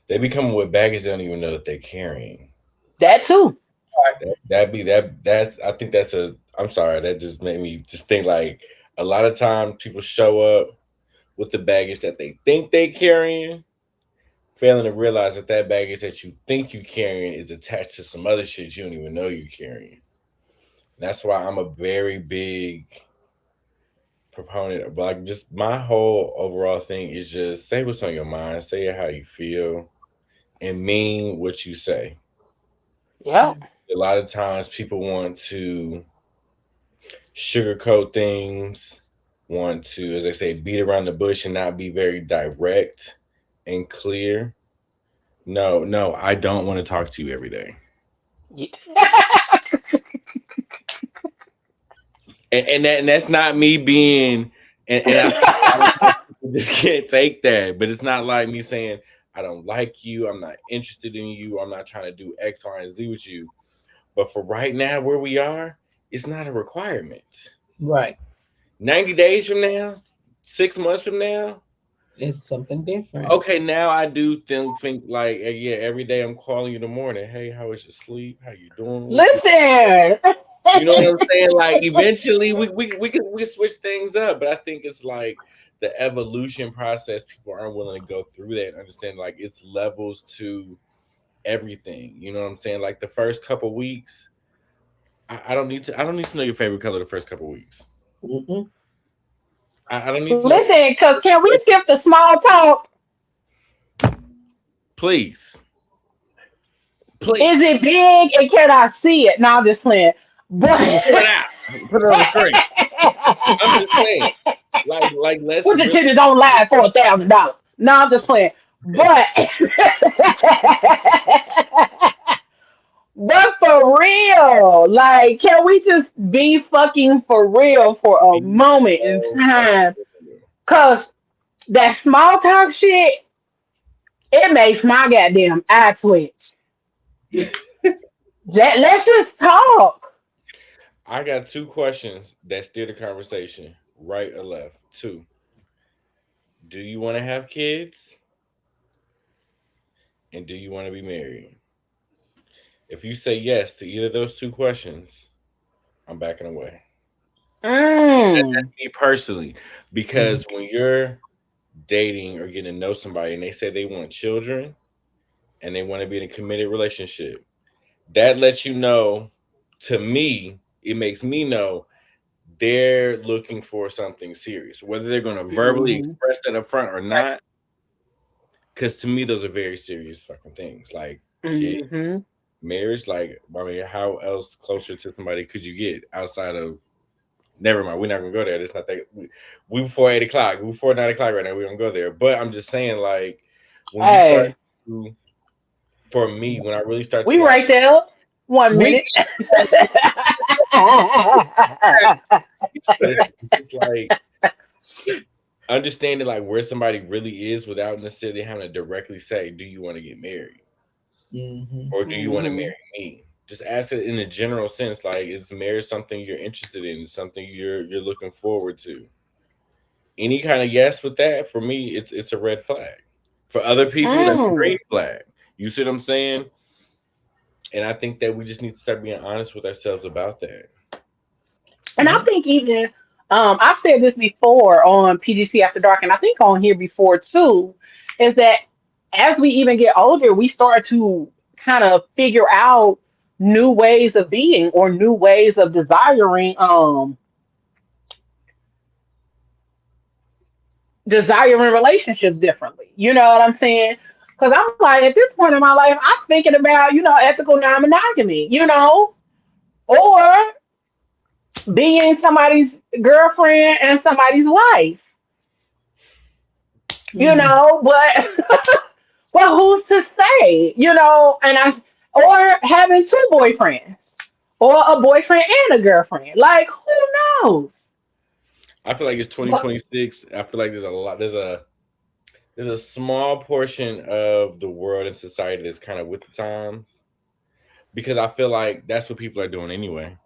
They be coming with baggage they don't even know that they're carrying. That too. That be that that's I think that's a I'm sorry, that just made me just think like a lot of times people show up with the baggage that they think they carrying failing to realize that that baggage that you think you're carrying is attached to some other shit you don't even know you're carrying. That's why I'm a very big proponent of like just my whole overall thing is just say what's on your mind, say it how you feel, and mean what you say. Yeah. Yep. A lot of times people want to sugarcoat things, want to, as they say, beat around the bush and not be very direct and clear. No, no, I don't want to talk to you every day. Yeah. And that's not me being and I don't know if people just can't take that, but it's not like me saying I don't like you, I'm not interested in you, I'm not trying to do X, Y, and Z with you. But for right now, where we are, it's not a requirement. Right. 90 days from now, 6 months from now, It's something different. okay, now I do think like yeah, every day I'm calling you in the morning. Hey, how was your sleep? How you doing? What's your Listen. You know what I'm saying? Like eventually we can switch things up, but I think it's like the evolution process. People aren't willing to go through that and understand like it's levels to everything. You know what I'm saying? Like the first couple weeks, I don't need to know your favorite color the first couple weeks. Mm-mm. I don't need to know. Listen, because can we skip the small talk? Please, Is please it big and can I see it? No, I'm just playing. But pull it out, put it on the screen. I'm just saying, like let's put your really. titties on live for $1,000. No, I'm just playing. But but for real, like, can we just be fucking for real for a Be moment in so time? fucking Cause that small talk shit, it makes my goddamn eye twitch. Let's just talk. I got two questions that steer the conversation, right or left. Two. Do you want to have kids? And do you want to be married? If you say yes to either of those two questions, I'm backing away. Mm. Me personally, Mm. because when you're dating or getting to know somebody and they say they want children and they want to be in a committed relationship, that lets you know, to me, it makes me know they're looking for something serious. Whether they're going to verbally Hmm. express that up front or not, because to me, those are very serious fucking things. Like kid, Hmm. marriage, like, I mean, how else closer to somebody could you get outside of, never mind, we're not going to go there. It's not that, we before 8 o'clock, we before 9 o'clock right now, we don't go there. But I'm just saying, like, when you start Hey, to, for me, when I really start to we like, right there. One We minute. but it's just like, understanding like where somebody really is without necessarily having to directly say, "Do you want to get married?" mm-hmm. or "Do you want to Hmm. marry me?" Just ask it in a general sense, like, is marriage something you're interested in? Something you're looking forward to? Any kind of yes with that, for me, it's a red flag. For other people, that's a green Mm. flag. You see what I'm saying? And I think that we just need to start being honest with ourselves about that. And I Yeah. think even I've said this before on PGC After Dark, and I think on here before too, is that as we even get older, we start to kind of figure out new ways of being or new ways of desiring relationships differently. You know what I'm saying? Because I'm like, at this point in my life, I'm thinking about, ethical non monogamy, or being somebody's girlfriend and somebody's wife, Mm. but well, who's to say, or having two boyfriends, or a boyfriend and a girlfriend. Like, who knows? I feel like it's But 2026. I feel like there's a lot. There's a small portion of the world and society that's kind of with the times, because I feel like that's what people are doing anyway.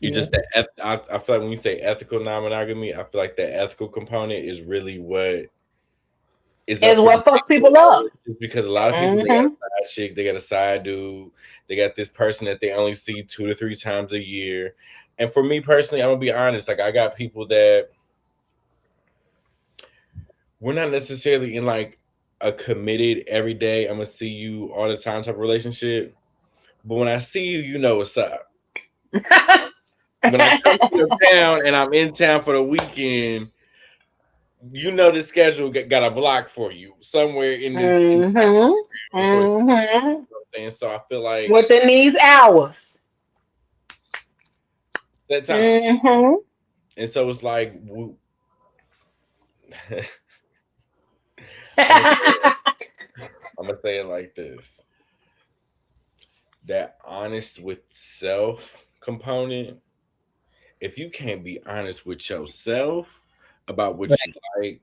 It's Yeah. just that I feel like when you say ethical non-monogamy, I feel like the ethical component is really what is up it's for what debate fucks people up. nowadays. Just because a lot of people, they got a Hmm. side chick, they got a side dude, they got this person that they only see 2 to 3 times a year. And for me personally, I'm gonna be honest, like I got people that we're not necessarily in like a committed every day, I'm gonna see you all the time type of relationship. But when I see you, you know what's up. When I come to your town and I'm in town for the weekend, you know the schedule got a block for you somewhere in Mm-hmm. before, you Mm-hmm. know what I'm saying. So I feel like Within these hours. that time, Mm-hmm. and so it's like I'm gonna say it, I'm gonna say it like this: that honest with self component. If you can't be honest with yourself about what you like,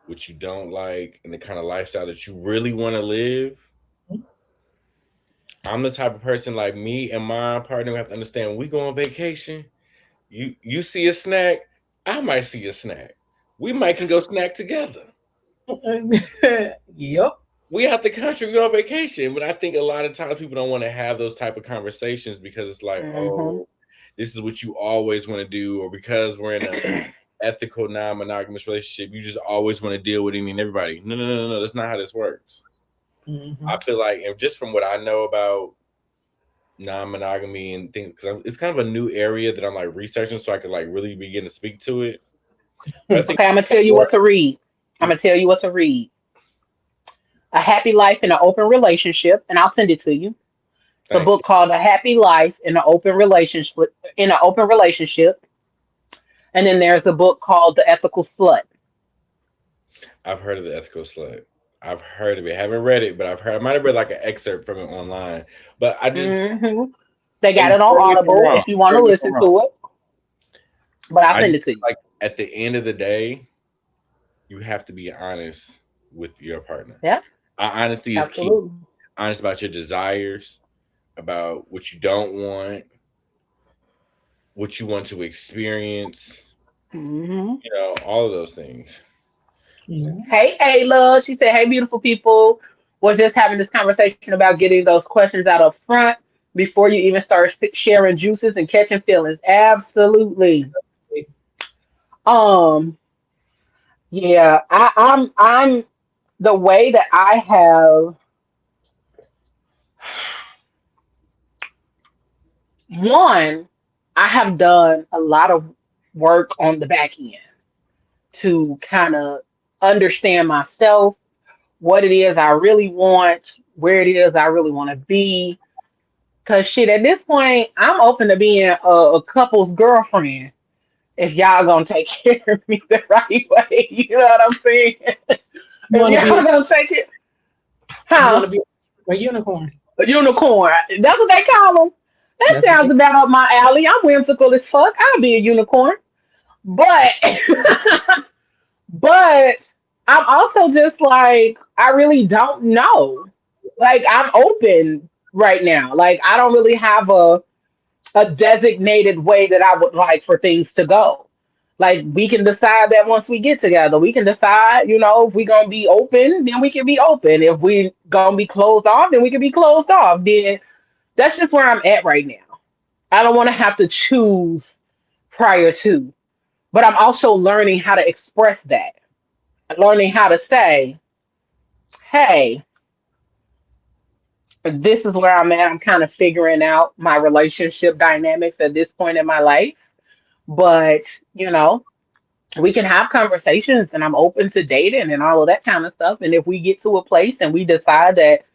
what you don't like, and the kind of lifestyle that you really want to live, I'm the type of person like me and my partner who have to understand when we go on vacation, you see a snack, I might see a snack. We might can go snack together. Yep. We out the country, we on vacation. But I think a lot of times people don't want to have those type of conversations because it's like, Mm-hmm. oh, this is what you always want to do, or because we're in a ethical non-monogamous relationship, you just always want to deal with any and everybody. No, no, no, no, no. That's not how this works. Hmm. I feel like, and just from what I know about non-monogamy and things, because it's kind of a new area that I'm like researching, so I could like really begin to speak to it. But I think Okay, I'm gonna tell you more, what to read. I'm gonna tell you what to read. A Happy Life in an Open Relationship, and I'll send it to you. It's a thank book you. called A Happy Life in an Open Relationship. In an Open Relationship, and then there's a book called The Ethical Slut. I've heard of the ethical slut. I've heard of it. Haven't read it, but I've heard. I might have read like an excerpt from it online. But I just, Hmm. They got and it on correct me if I'm Audible wrong. if you want to Correct me if I'm listen wrong. to it, but I'll I send just it to feel you. like at the end of the day, you have to be honest with your partner. Yeah, Honesty is key. absolutely. Honest about your desires, about what you don't want, what you want to experience, Hmm. all of those things. Hmm. Hey, Ayla. She said, "Hey, beautiful people. Was just having this conversation about getting those questions out up front before you even start sharing juices and catching feelings." Absolutely. Um. Yeah. I'm the way that I have one. I have done a lot of work on the back end to kind of understand myself, what it is I really want, where it is I really want to be. Cause shit, at this point, I'm open to being a couple's girlfriend if y'all gonna take care of me the right way. You know what I'm saying? You If want to be y'all gonna take it, you want huh? to be a unicorn. A unicorn. That's what they call them. That That's what sounds about up my alley. I'm whimsical as fuck. I'll be a unicorn. But but I'm also just like, I really don't know. Like I'm open right now. Like I don't really have a designated way that I would like for things to go. Like we can decide that once we get together. We can decide, if we're gonna be open, then we can be open. If we gonna be closed off, then we can be closed off. Then that's just where I'm at right now. I don't want to have to choose prior to, but I'm also learning how to express that. Learning how to say, hey, this is where I'm at. I'm kind of figuring out my relationship dynamics at this point in my life. But, you know, we can have conversations and I'm open to dating and all of that kind of stuff. And if we get to a place and we decide that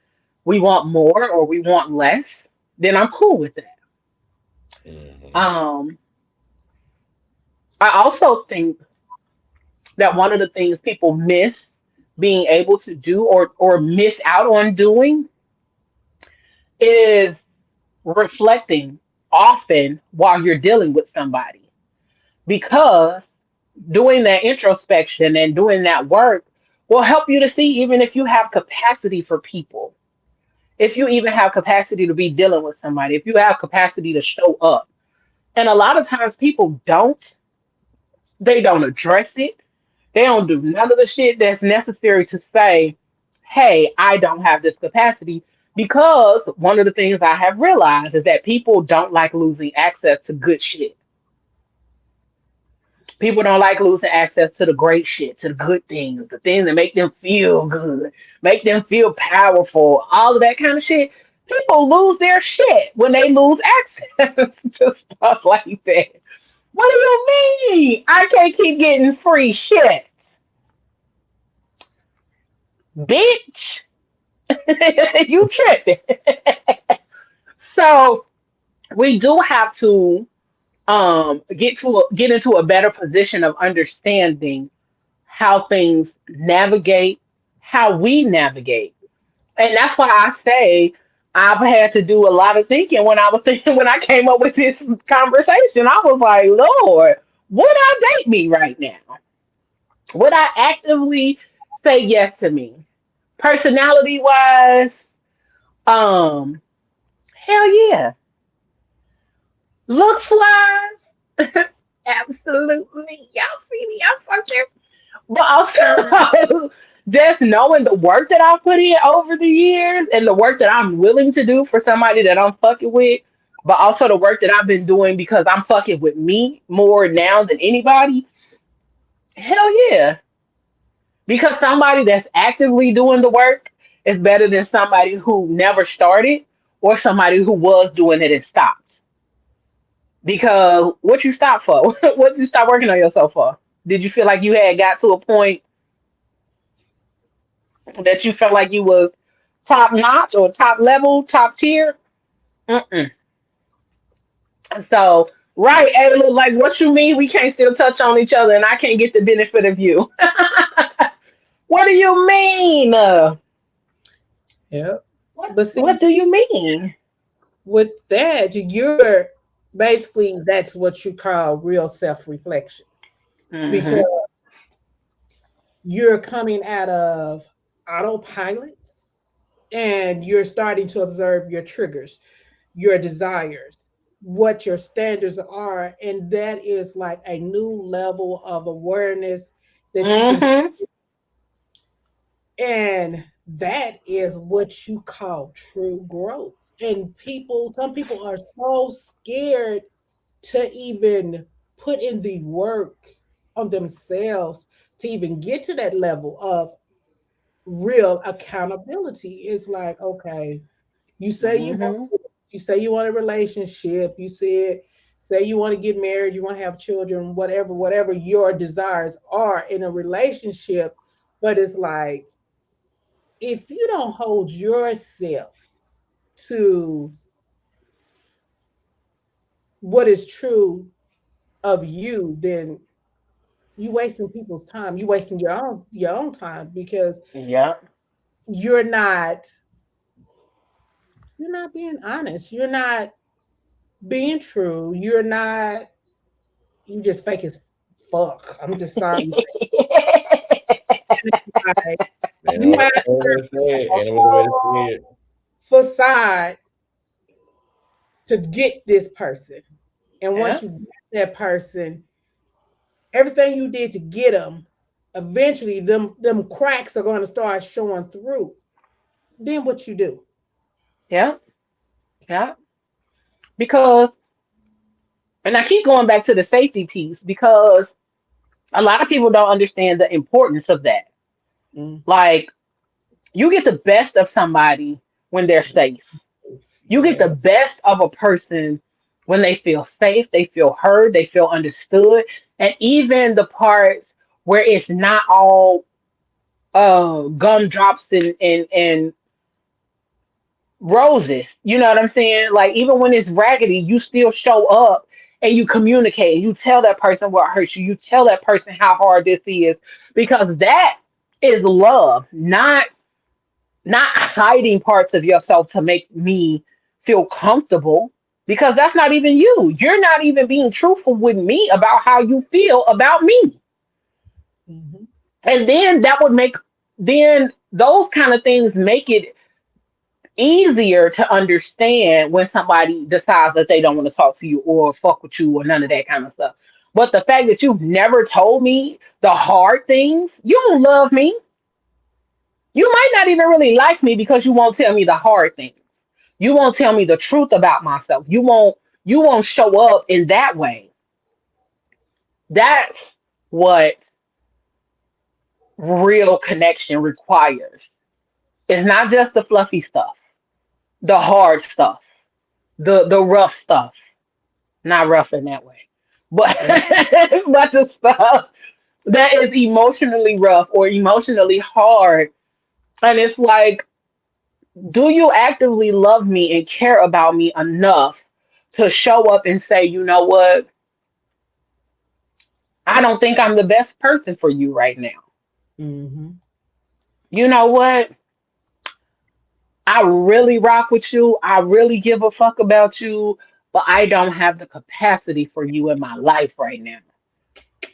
we want more or we want less, then I'm cool with that. Hmm. Um, I also think that one of the things people miss being able to do or miss out on doing is reflecting often while you're dealing with somebody because doing that introspection and doing that work will help you to see even if you have capacity for people, if you even have capacity to be dealing with somebody, if you have capacity to show up. And a lot of times people don't, they don't address it. They don't do none of the shit that's necessary to say, hey, I don't have this capacity. Because one of the things I have realized is that people don't like losing access to good shit. People don't like losing access to the great shit, to the good things, the things that make them feel good, make them feel powerful, all of that kind of shit. People lose their shit when they lose access to stuff like that. What do you mean? I can't keep getting free shit, bitch. You tripping. So we do have to get into a better position of understanding how things navigate, how we navigate. And that's why I say I've had to do a lot of thinking when I was thinking when I came up with this conversation. I was like, Lord, would I date me right now? Would I actively say yes to me? Personality wise, um, hell yeah. Looks wise, absolutely. Y'all see me, I'm fucking. But also, just knowing the work that I've put in over the years and the work that I'm willing to do for somebody that I'm fucking with, but also the work that I've been doing because I'm fucking with me more now than anybody. Hell yeah. Because somebody that's actively doing the work is better than somebody who never started or somebody who was doing it and stopped. Because what you stopped for? What you stop working on yourself for? Did you feel like you had got to a point that you felt like you was top notch or top level, top tier? Mm-mm. So, right, Ayla, like what you mean we can't still touch on each other and I can't get the benefit of you? What do you mean? Yeah. What But see, What do you mean? with that, you're basically that's what you call real self-reflection because Hmm. you're coming out of autopilot and you're starting to observe your triggers, your desires, what your standards are, and that is like a new level of awareness that you can, Hmm. and that is what you call true growth. And people, some people are so scared to even put in the work on themselves to even get to that level of real accountability. It's like, okay, you say you want Hmm. this, you say you want a relationship, you said say you want to get married, you want to have children, whatever your desires are in a relationship, but it's like if you don't hold yourself to what is true of you, then you wasting people's time. You wasting your own time because Yeah. you're not you're not being honest. You're not being true. You're not you just fake as fuck. I'm just sorry. Like, Ain't you no have other way to say it. a Ain't no other way to say whole it. facade to get this person. And Yeah. once you get that person, everything you did to get them, eventually them cracks are going to start showing through. Then what you do? Yeah. Yeah. Because, and I keep going back to the safety piece because a lot of people don't understand the importance of that. Mm, Like, you get the best of somebody when they're safe. You get the yeah. best of a person when they feel safe, they feel heard, they feel understood, and even the parts where it's not all gumdrops and roses. You know what I'm saying? Like even when it's raggedy, you still show up and you communicate. You tell that person what hurts you. You tell that person how hard this is because that is love, not hiding parts of yourself to make me feel comfortable because that's not even you. You're not even being truthful with me about how you feel about me. Mhm. And then that would make then those kind of things make it easier to understand when somebody decides that they don't want to talk to you or fuck with you or none of that kind of stuff. But the fact that you've never told me the hard things, you don't love me. You might not even really like me because you won't tell me the hard things. You won't tell me the truth about myself. You won't show up in that way. That's what real connection requires. It's not just the fluffy stuff, the hard stuff, the rough stuff. Not rough in that way, but but the stuff that is emotionally rough or emotionally hard. And it's like, do you actively love me and care about me enough to show up and say, you know what? I don't think I'm the best person for you right now. Mm-hmm. You know what? I really rock with you. I really give a fuck about you, but I don't have the capacity for you in my life right now.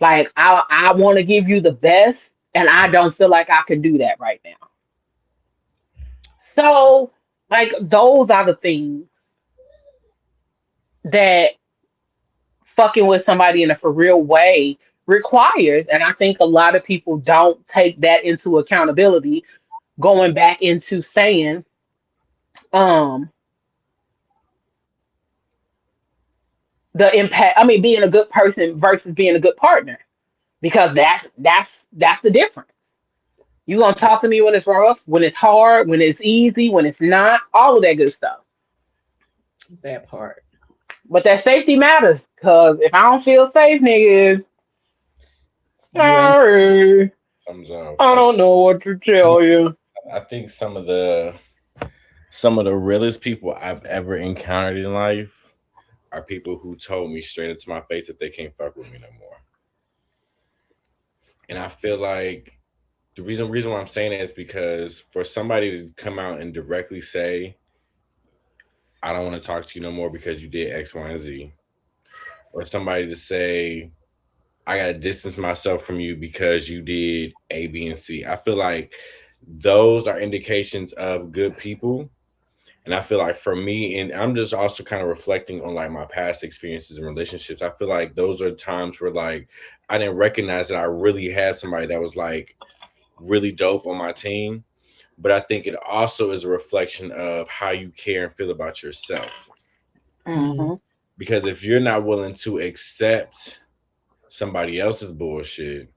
Like I want to give you the best, and I don't feel like I can do that right now. So, like those are the things that fucking with somebody in a for real way requires, and I think a lot of people don't take that into accountability. Going back into saying, um, the impact. I mean, being a good person versus being a good partner, because that's the difference. You gonna talk to me when it's rough, when it's hard, when it's easy, when it's not, all of that good stuff. That part. But that safety matters, cause if I don't feel safe, nigga, You ain't. sorry, Thumbs up. I don't know what to tell you. I think some of the realest people I've ever encountered in life are people who told me straight into my face that they can't fuck with me no more. And I feel like the reason why I'm saying that is because for somebody to come out and directly say, I don't want to talk to you no more because you did X, Y, and Z, or somebody to say, I gotta distance myself from you because you did A, B, and C. I feel like those are indications of good people. And I feel like for me, and I'm just also kind of reflecting on like my past experiences and relationships. I feel like those are times where like I didn't recognize that I really had somebody that was like really dope on my team. But I think it also is a reflection of how you care and feel about yourself. Mm-hmm. Hmm. Because if you're not willing to accept somebody else's bullshit,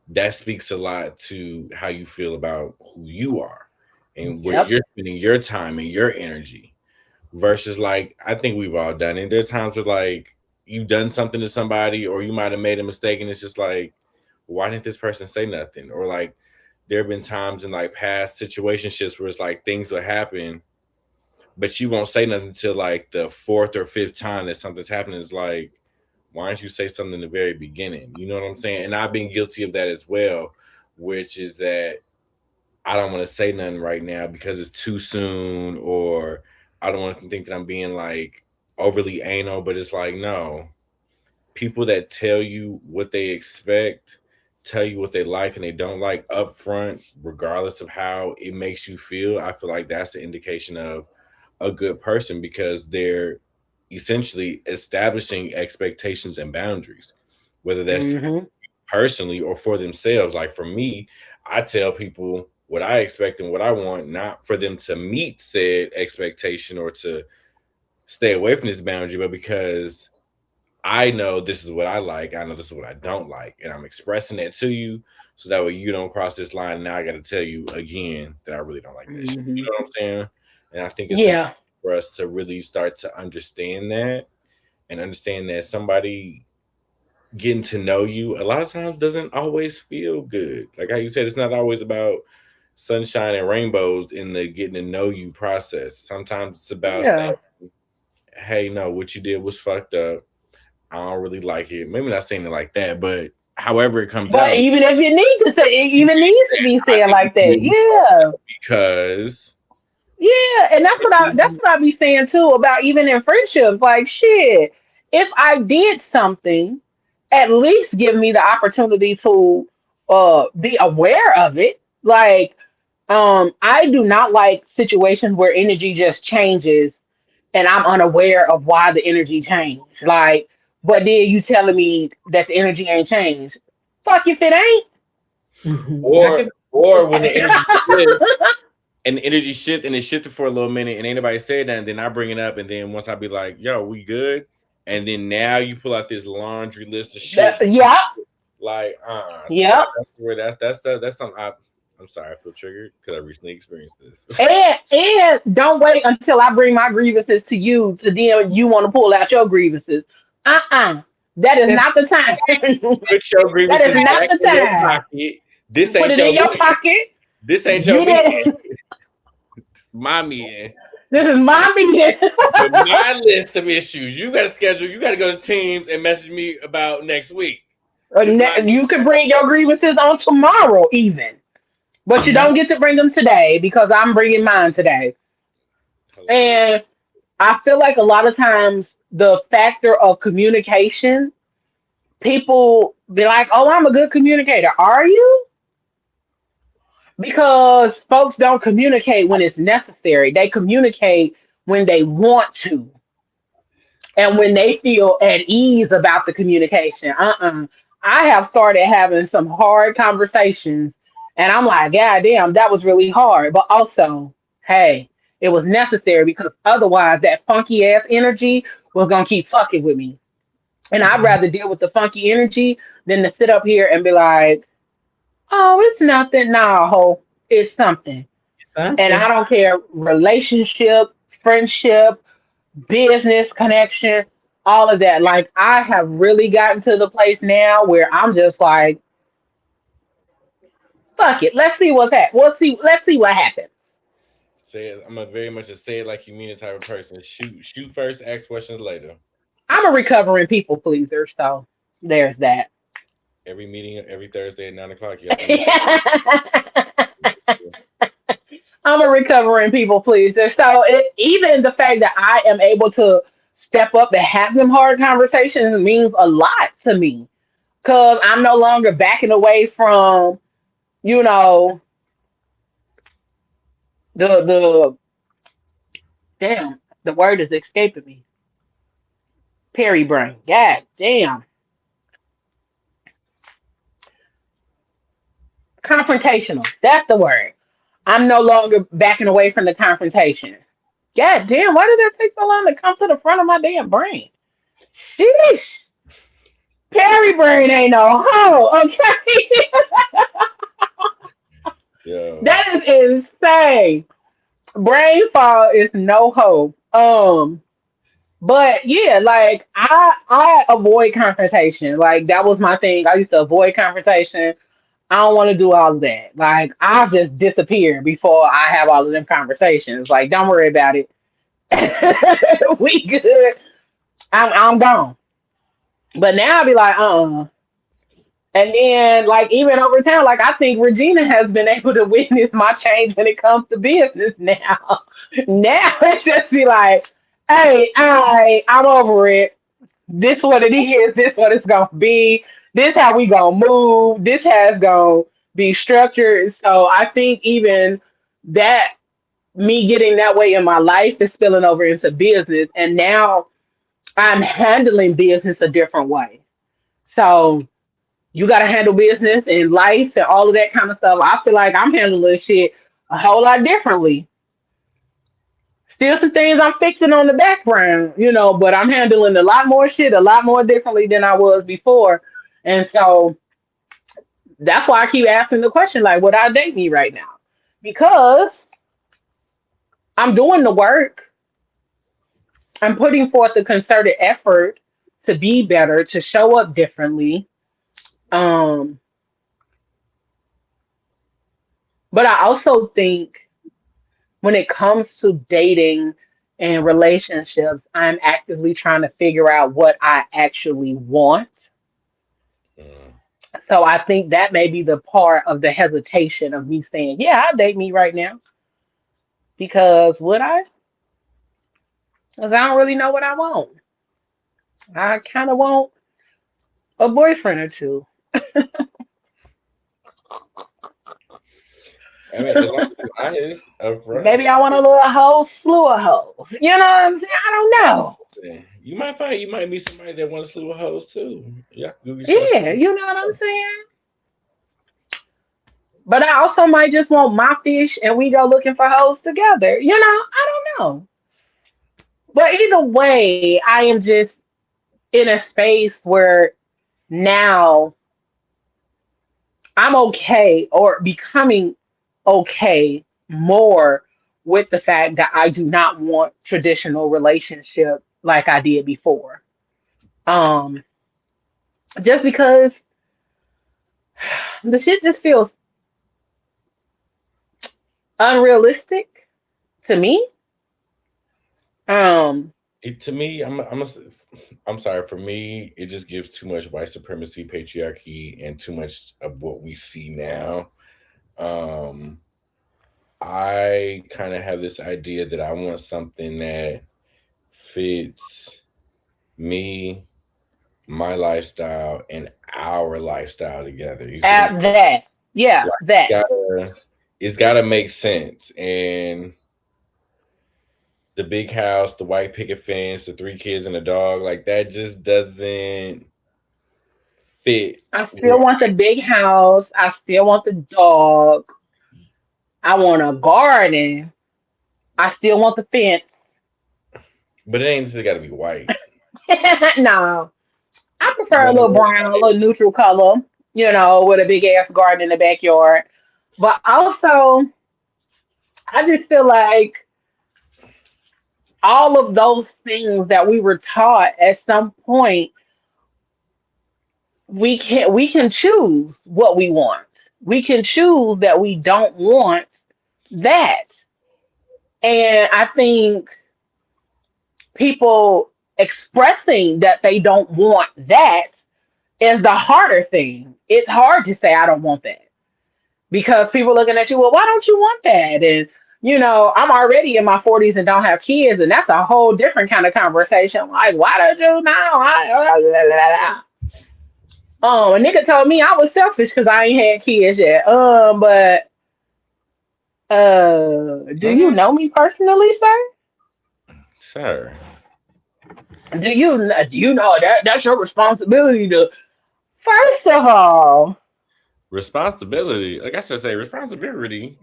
that speaks a lot to how you feel about who you are and That's where true. Yep. you're spending your time and your energy versus like I think we've all done it. There's times where like you've done something to somebody or you might have made a mistake and it's just like, why didn't this person say nothing? Or like there have been times in like past situationships where it's like things will happen, but you won't say nothing until like the fourth or fifth time that something's happening. It's like, why don't you say something in the very beginning? You know what I'm saying? And I've been guilty of that as well, which is that I don't want to say nothing right now because it's too soon, or I don't want to think that I'm being like overly anal, but it's like, no, people that tell you what they expect, tell you what they like and they don't like up front, regardless of how it makes you feel, I feel like that's the indication of a good person because they're essentially establishing expectations and boundaries, whether that's Hmm. personally or for themselves. Like for me, I tell people what I expect and what I want, not for them to meet said expectation or to stay away from this boundary, but because I know this is what I like, I know this is what I don't like, and I'm expressing that to you so that way you don't cross this line. Now I got to tell you again that I really don't like that shit. You Hmm. know what I'm saying? And I think it's Yeah. for us to really start to understand that and understand that somebody getting to know you a lot of times doesn't always feel good. Like how you said, it's not always about sunshine and rainbows in the getting to know you process. Sometimes it's about Yeah. saying, hey, no, what you did was fucked up. I don't really like it. Maybe not saying it like that, but however it comes But out, even if you need to say, it even needs to be I said think like it's that. really Yeah. because Yeah, and that's what I be saying too about even in friendships. Like shit, if I did something, at least give me the opportunity to be aware of it. Like I do not like situations where energy just changes and I'm unaware of why the energy changed. Like, but then you telling me that the energy ain't changed. Fuck if it ain't. I or can. or when the energy shifts and the energy shift and it shifted for a little minute and ain't nobody said that, and then I bring it up, and then once I be like, yo, we good? and then now you pull out this laundry list of shit. Yeah, Like, so yeah. that's where that's something I'm sorry, I feel triggered because I recently experienced this. And don't wait until I bring my grievances to you to then you want to pull out your grievances. Uh-uh. That is That's not the time. Put your That is grievances not back the in your time. pocket. This Put ain't it your in your meeting. pocket. This ain't your You meeting. did. It's my meeting. This is my meeting. With my list of issues. You gotta schedule, you gotta go to Teams and message me about next week. This is my You meeting. can bring your grievances on tomorrow, even, but you yep. don't get to bring them today because I'm bringing mine today. Hilarious. And I feel like a lot of times the factor of communication, people be like, "Oh, I'm a good communicator." Are you? Because folks don't communicate when it's necessary. They communicate when they want to and when they feel at ease about the communication. I have started having some hard conversations, and I'm like, God damn, that was really hard. But also, hey, it was necessary because otherwise, that funky ass energy was gonna keep fucking with me. And I'd Mhm. rather deal with the funky energy than to sit up here and be like, oh, it's nothing. Nah, ho, it's something. And I Something. don't care, relationship, friendship, business connection, all of that. Like I have really gotten to the place now where I'm just like, fuck it. Let's see what's happening. Let's see what happens. Say it. I'm a very much a say it like you mean it type of person. Shoot first, ask questions later. I'm a recovering people pleaser, so there's that. Every meeting every Thursday at 9 o'clock. Yep, I know. I'm a recovering people pleaser. So even the fact that I am able to step up and have them hard conversations means a lot to me. Cause I'm no longer backing away from, you know, the damn, the word is escaping me. Perry brain. God damn. Confrontational. That's the word. I'm no longer backing away from the confrontation. God damn, why did that take so long to come to the front of my damn brain? Sheesh. Perry brain ain't no hoe, okay? Yo. That is insane. Brain fog is no hoe. But yeah, like I avoid confrontation. Like that was my thing. I used to avoid confrontation. I don't want to do all of that. Like I'll just disappear before I have all of them conversations. Like don't worry about it. We good. I'm gone. But now I'll be like, And then like even over time, like I think Regina has been able to witness my change when it comes to business now. Now it's just be like, hey, I'm over it. This what it is. This what it's gonna be. This how we gonna move. This has gonna be structured. So I think even that me getting that way in my life is spilling over into business, and now I'm handling business a different way. So you got to handle business and life and all of that kind of stuff. I feel like I'm handling shit a whole lot differently. Still some things I'm fixing on the background, but I'm handling a lot more shit, a lot more differently than I was before. And so that's why I keep asking the question, like, would I date me right now? Because I'm doing the work. I'm putting forth a concerted effort to be better, to show up differently. Um, but I also think when it comes to dating and relationships, I'm actively trying to figure out what I actually want. Mm. So I think that may be the part of the hesitation of me saying, yeah, I'll date me right now. Because would I? Because I don't really know what I want. I kind of want a boyfriend or two. I mean, as long as you're honest, upfront, Maybe I want a little whole slew of hoes. You know what I'm saying? I don't know. you might meet somebody that wants a slew of hoes too. Y'all can go get you a Yeah, slew. you know what I'm saying? But I also might just want my fish and we go looking for hoes together. I don't know. But either way, I am just in a space where now I'm okay or becoming okay more with the fact that I do not want traditional relationship like I did before. Um, just because the shit just feels unrealistic to me. Um, To me, I'm sorry. For me, it just gives too much white supremacy, patriarchy, and too much of what we see now. Um, I kind of have this idea that I want something that fits me, my lifestyle, and our lifestyle together. You see what I'm at saying? that, yeah, Like, that. it's gotta make sense. And the big house, the white picket fence, the three kids and a dog, like that just doesn't fit I still where want the big house. I still want the dog. I want a garden. I still want the fence. but it ain't just gotta be white. No, I You prefer a know little what brown, a little neutral color, with a big ass garden in the backyard. But also, I just feel like all of those things that we were taught at some point, we can choose what we want. We can choose that we don't want that. And I think people expressing that they don't want that is the harder thing. It's hard to say I don't want that because people looking at you, well, why don't you want that? And I'm already in my 40s and don't have kids, and that's a whole different kind of conversation. Like, why don't you now? A nigga told me I was selfish because I ain't had kids yet. But do I you mean? know me personally, sir? Sir. Do you know that's your responsibility to? First of all, Responsibility. Like I should say, responsibility.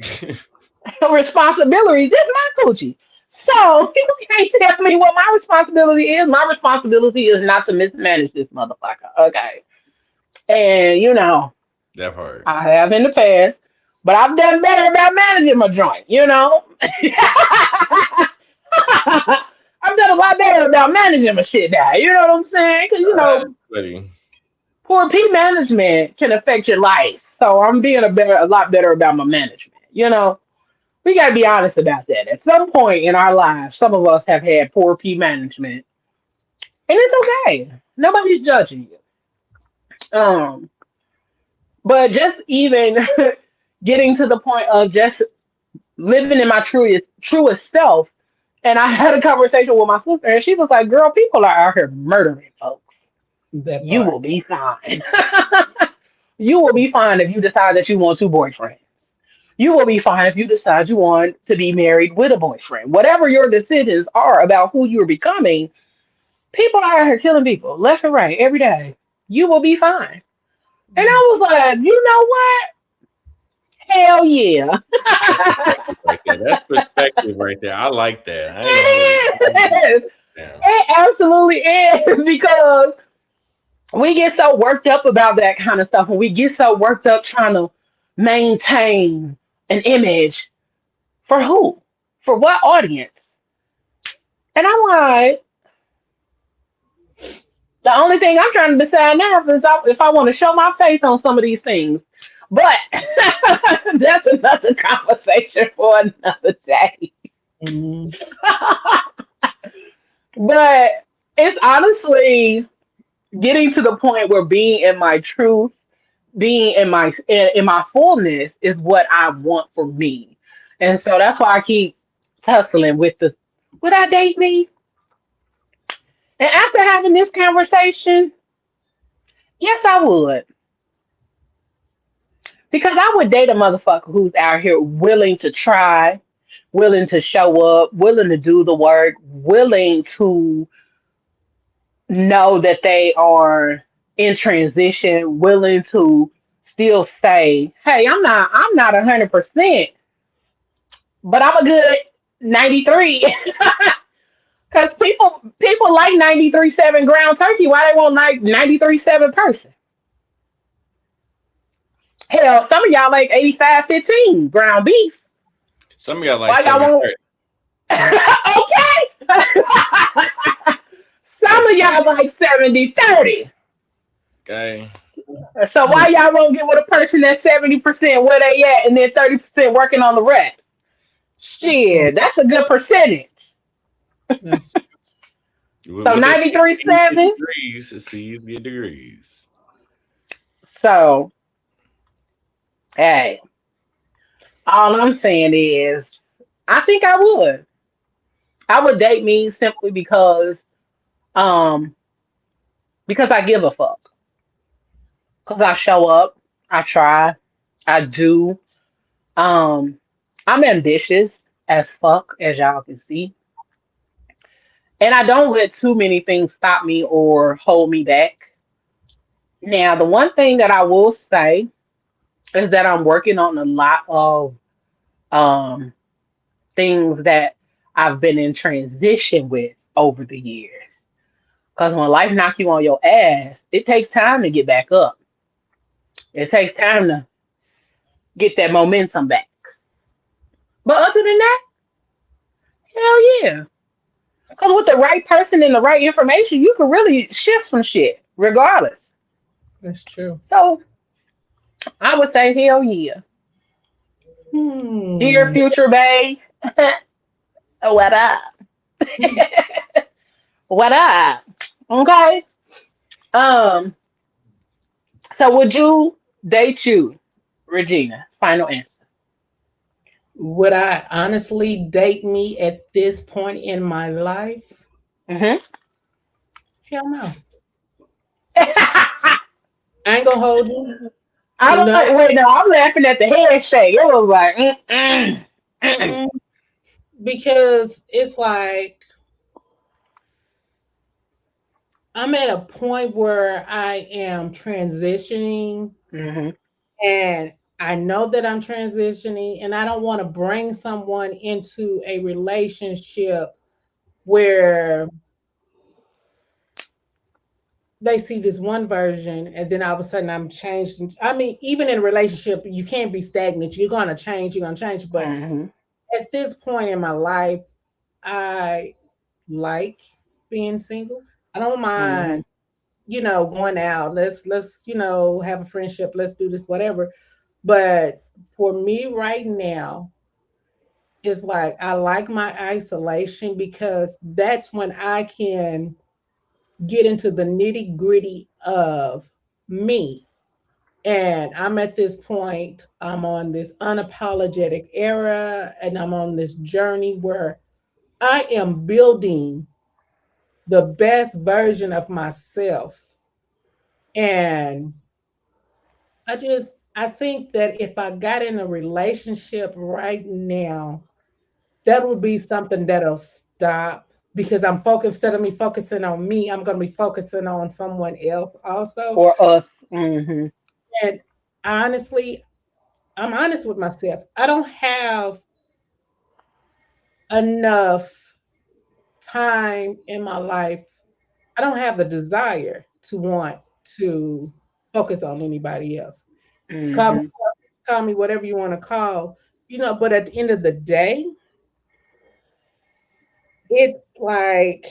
responsibility. This is my coochie. So you can't tell me what my responsibility is. My responsibility is not to mismanage this motherfucker. Okay. And That part. I have in the past, but I've done better about managing my joint. I've done a lot better about managing my shit now. You know what I'm saying? Because Buddy. poor P management can affect your life. So I'm being a lot better about my management. We got to be honest about that. At some point in our lives, some of us have had poor P management, and it's okay. Nobody's judging you. But just even getting to the point of just living in my truest self. And I had a conversation with my sister, and she was like, "Girl, people are out here murdering folks. That You part. will be fine. You will be fine if you decide that you want two boyfriends. You will be fine if you decide you want to be married with a boyfriend. Whatever your decisions are about who you're becoming, people are out here killing people left and right every day. You will be fine." And I was like, you know what? Hell yeah. Right there. That's perspective right there. I like that. I ain't gonna hold you. It is. Down. It absolutely is because we get so worked up about that kind of stuff, and we get so worked up trying to maintain an image for who? For what audience? And I'm like, the only thing I'm trying to decide now is if I want to show my face on some of these things. But that's another conversation for another day. Mhm. But it's honestly getting to the point where being in my truth, being in my fullness is what I want for me. And so that's why I keep tussling with the would I date me? And after having this conversation, yes I would. Because I would date a motherfucker who's out here willing to try, willing to show up, willing to do the work, willing to know that they are in transition, willing to still say, "Hey, I'm not 100%, but I'm a good 93." Because people like 93.7 ground turkey, why they want like 93.7 person? Hell, some of y'all like 85.15 ground beef. Some of y'all like Why y'all 70 want? 30. Okay. Some of y'all like 70/30. Okay. So why y'all won't get with a person that's 70% where they at and then 30% working on the rest? That's true. Shit, that's a good percentage. That's So What they say, C's get 93.7. degrees, C's get degrees. So hey, all I'm saying is I think I would. I would date me simply um because I give a fuck. Because I show up, I try, I do. Um, I'm ambitious as fuck, as y'all can see. And I don't let too many things stop me or hold me back. Now, the one thing that I will say is that I'm working on a lot of um, things that I've been in transition with over the years. Because when life knocks you on your ass, it takes time to get back up. It takes time to get that momentum back. But other than that, hell yeah. Because with the right person and the right information, you can really shift some shit, regardless. that's true. So I would say, hell yeah. Dear Hmm. future babe, what up? What up? Okay. Um. So would you date you, Regina? Final answer. Would I honestly date me at this point in my life? Hmm. Hell no. I ain't gonna hold you. I don't No. wait. No, I'm laughing at the head shake. It was like, mm-mm. Mm-mm. Because it's like I'm at a point where I am transitioning Hmm. and I know that I'm transitioning and I don't want to bring someone into a relationship where they see this one version and then all of a sudden I'm changed. I mean, even in a relationship, you can't be stagnant. You're gonna change. But Hmm. at this point in my life, I like being single. I don't Hmm. mind, going out. Let's, have a friendship. Let's do this, whatever. But for me right now, it's like I like my isolation because that's when I can get into the nitty gritty of me. And I'm at this point, I'm on this unapologetic era, and I'm on this journey where I am building the best version of myself. And I think that if I got in a relationship right now, that would be something that'll stop because I'm focused, instead of me focusing on me, I'm going to be focusing on someone else also. Or us. Hmm. And honestly, I'm honest with myself. I don't have enough time in my life. I don't have the desire to want to focus on anybody else. Call me, Hmm. call me whatever you want to call, but at the end of the day, it's like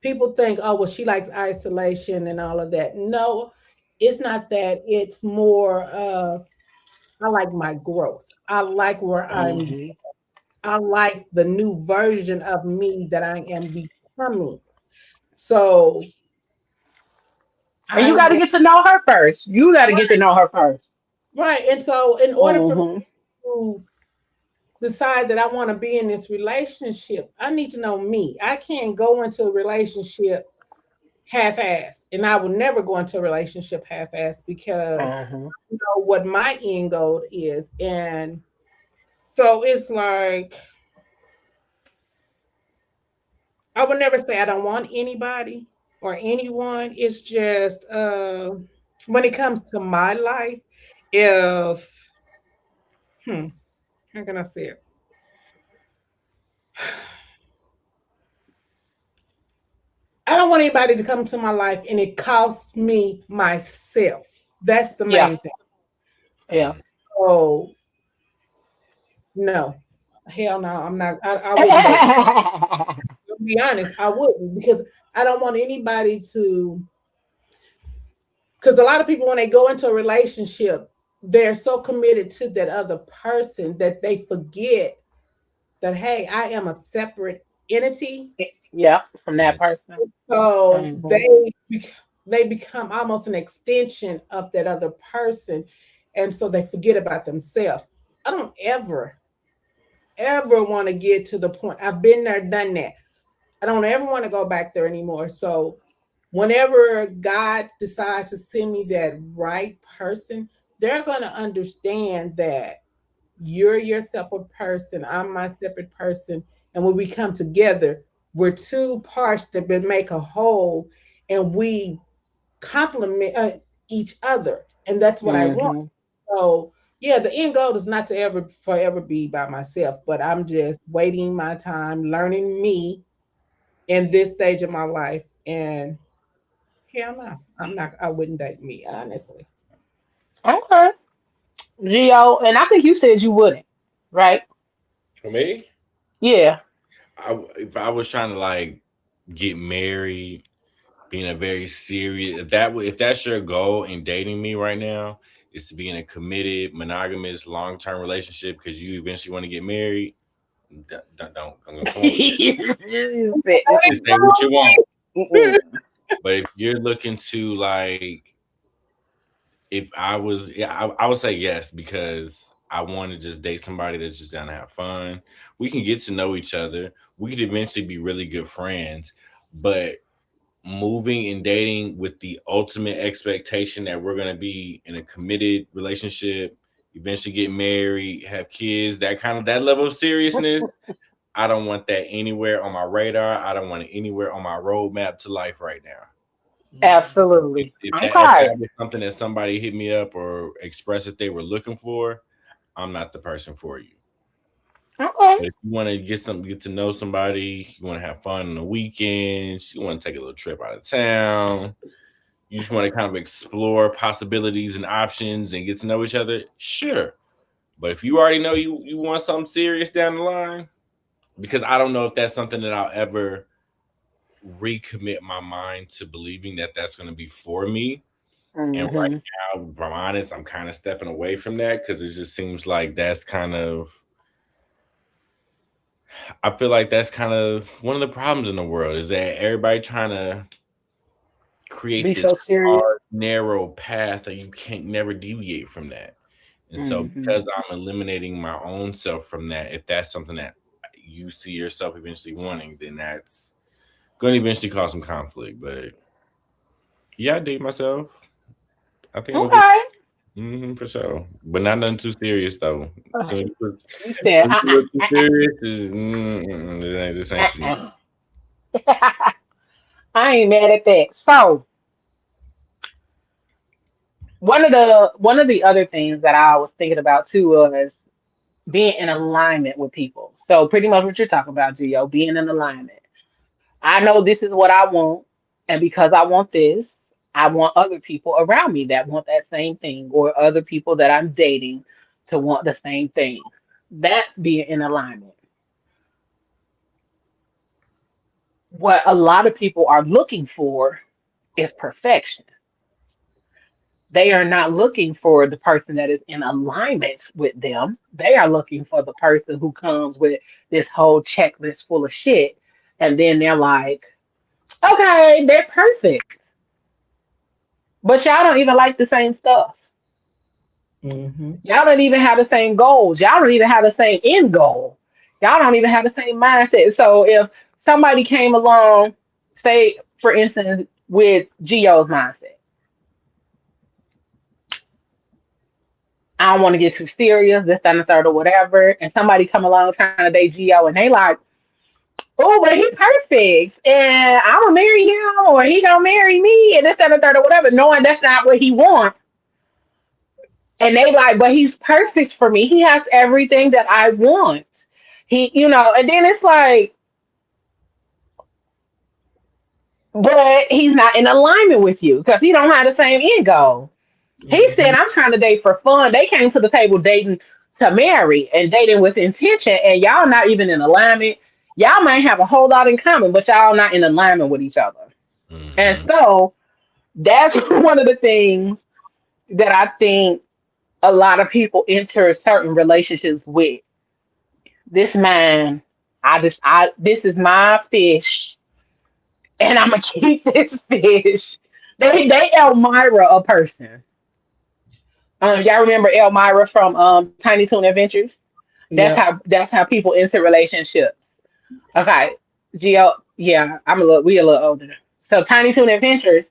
people think, oh, well, she likes isolation and all of that. No, it's not that. It's more of I like my growth. I like where Hmm. I like the new version of me that I am becoming. So And I you got to want get to know her first. You got to get to know her 1st. right. And so in order for me Hmm. to decide that I want to be in this relationship, I need to know me. I can't go into a relationship half-assed, and I will never go into a relationship half-assed because Hmm. I know what my end goal is. And so it's like I would never say I don't want anybody or anyone. It's just when it comes to my life, if how can I say it? don't want anybody to come to my life and it costs me myself. That's the Yeah. main thing. Yeah. So no, hell no, I'm not. I wouldn't date. To be honest, I wouldn't because I don't want anybody to. Because a lot of people, when they go into a relationship, they're so committed to that other person that they forget that hey, I am a separate entity. Yeah, from that person. So Hmm. they become almost an extension of that other person, and so they forget about themselves. I don't ever want to get to the point. I've been there, done that. I don't ever want to go back there anymore. So whenever God decides to send me that right person, they're going to understand that you're your separate person, I'm my separate person, and when we come together, we're two parts that make a whole, and we complement each other, and that's what I want. Hmm. So yeah, the end goal is not to ever forever be by myself, but I'm just waiting my time, learning me in this stage of my life, and hell no, I'm not. I wouldn't date me honestly. Okay. Geo, and I think you said you wouldn't, right? For me, Yeah. if I was trying to like get married, being a very serious, if that's your goal in dating me right now, is to be in a committed, monogamous, long term relationship because you eventually want to get married. Don't come on with that. You said, Just say what you want. mm-mm. But if you're looking to like, if I was, yeah, I would say yes because I want to just date somebody that's just down to have fun. We can get to know each other. We could eventually be really good friends, but moving and dating with the ultimate expectation that we're going to be in a committed relationship, eventually get married, have kids, that level of seriousness. I don't want that anywhere on my radar. I don't want it anywhere on my roadmap to life right now. Absolutely. If Okay. that was something that somebody hit me up or expressed that they were looking for, I'm not the person for you. Okay. But if you want to get to know somebody, you want to have fun on the weekends, you want to take a little trip out of town, you just want to kind of explore possibilities and options and get to know each other, sure. But if you already know you want something serious down the line, because I don't know if that's something that I'll ever recommit my mind to believing that that's going to be for me. And right Hmm. now, if I'm honest, I'm kind of stepping away from that because it just seems like that's kind of, I feel like that's kind of one of the problems in the world is that everybody trying to create Be this so serious. hard, narrow path that you can't never deviate from that. And so, Hmm. because I'm eliminating my own self from that, if that's something that you see yourself eventually wanting, then that's going to eventually cause some conflict. But yeah, I date myself. I think I'm a good, Okay. for sure. But not nothing too serious though. So Okay. you put You said, something a little too serious, this ain't for me. uh-uh. I ain't mad at that. So one of the other things that I was thinking about too was being in alignment with people. So pretty much what you're talking about, Gio, being in alignment. I know this is what I want, and because I want this, I want other people around me that want that same thing, or other people that I'm dating to want the same thing. That's being in alignment. What a lot of people are looking for is perfection. They are not looking for the person that is in alignment with them. They are looking for the person who comes with this whole checklist full of shit. And then they're like, okay, they're perfect. But y'all don't even like the same stuff. Mm-hmm. Y'all don't even have the same goals. Y'all don't even have the same end goal. Y'all don't even have the same mindset. So if somebody came along, say, for instance, with Geo's mindset, I don't want to get too serious, this, that, and the third, or whatever. And somebody come along trying to date Geo, and they like, oh, but he perfect, and I'm gonna marry him, or he gonna marry me, and this, that, and the third, or whatever, knowing that's not what he wants. And they like, but he's perfect for me. He has everything that I want. And then it's like, but he's not in alignment with you because he don't have the same end goal. He said, Mhm. I'm trying to date for fun. They came to the table dating to marry and dating with intention, and y'all not even in alignment. Y'all might have a whole lot in common, but y'all not in alignment with each other. And Mm-hmm. so that's one of the things that I think a lot of people enter certain relationships with. This man, this is my fish, and I'm gonna keep this fish. They Elmira a person. Y'all remember Elmira from Tiny Toon Adventures? Yep. That's how people enter relationships. Okay, Geo, yeah, we a little older. So Tiny Toon Adventures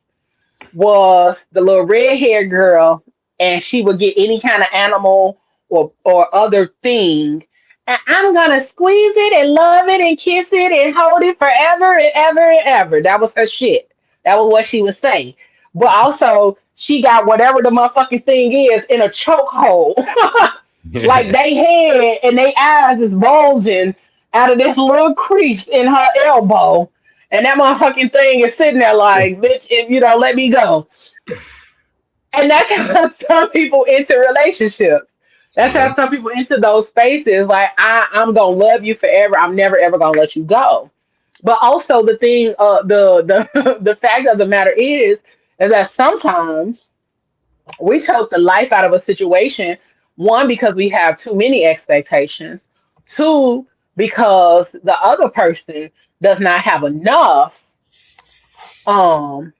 was the little red haired girl, and she would get any kind of animal or other thing, and I'm gonna squeeze it and love it and kiss it and hold it forever and ever and ever. That was her shit. That was what she would say. But also, she got whatever the motherfucking thing is in a chokehold. Like they head and they eyes is bulging out of this little crease in her elbow. And that motherfucking thing is sitting there like, bitch, if you don't let me go. And that's how some people enter relationships. That's Yeah. how some people enter those spaces. Like, I'm gonna love you forever. I'm never ever gonna let you go. But also the thing, the the fact of the matter is that sometimes we choke the life out of a situation. One, because we have too many expectations. Two, because the other person does not have enough. Um,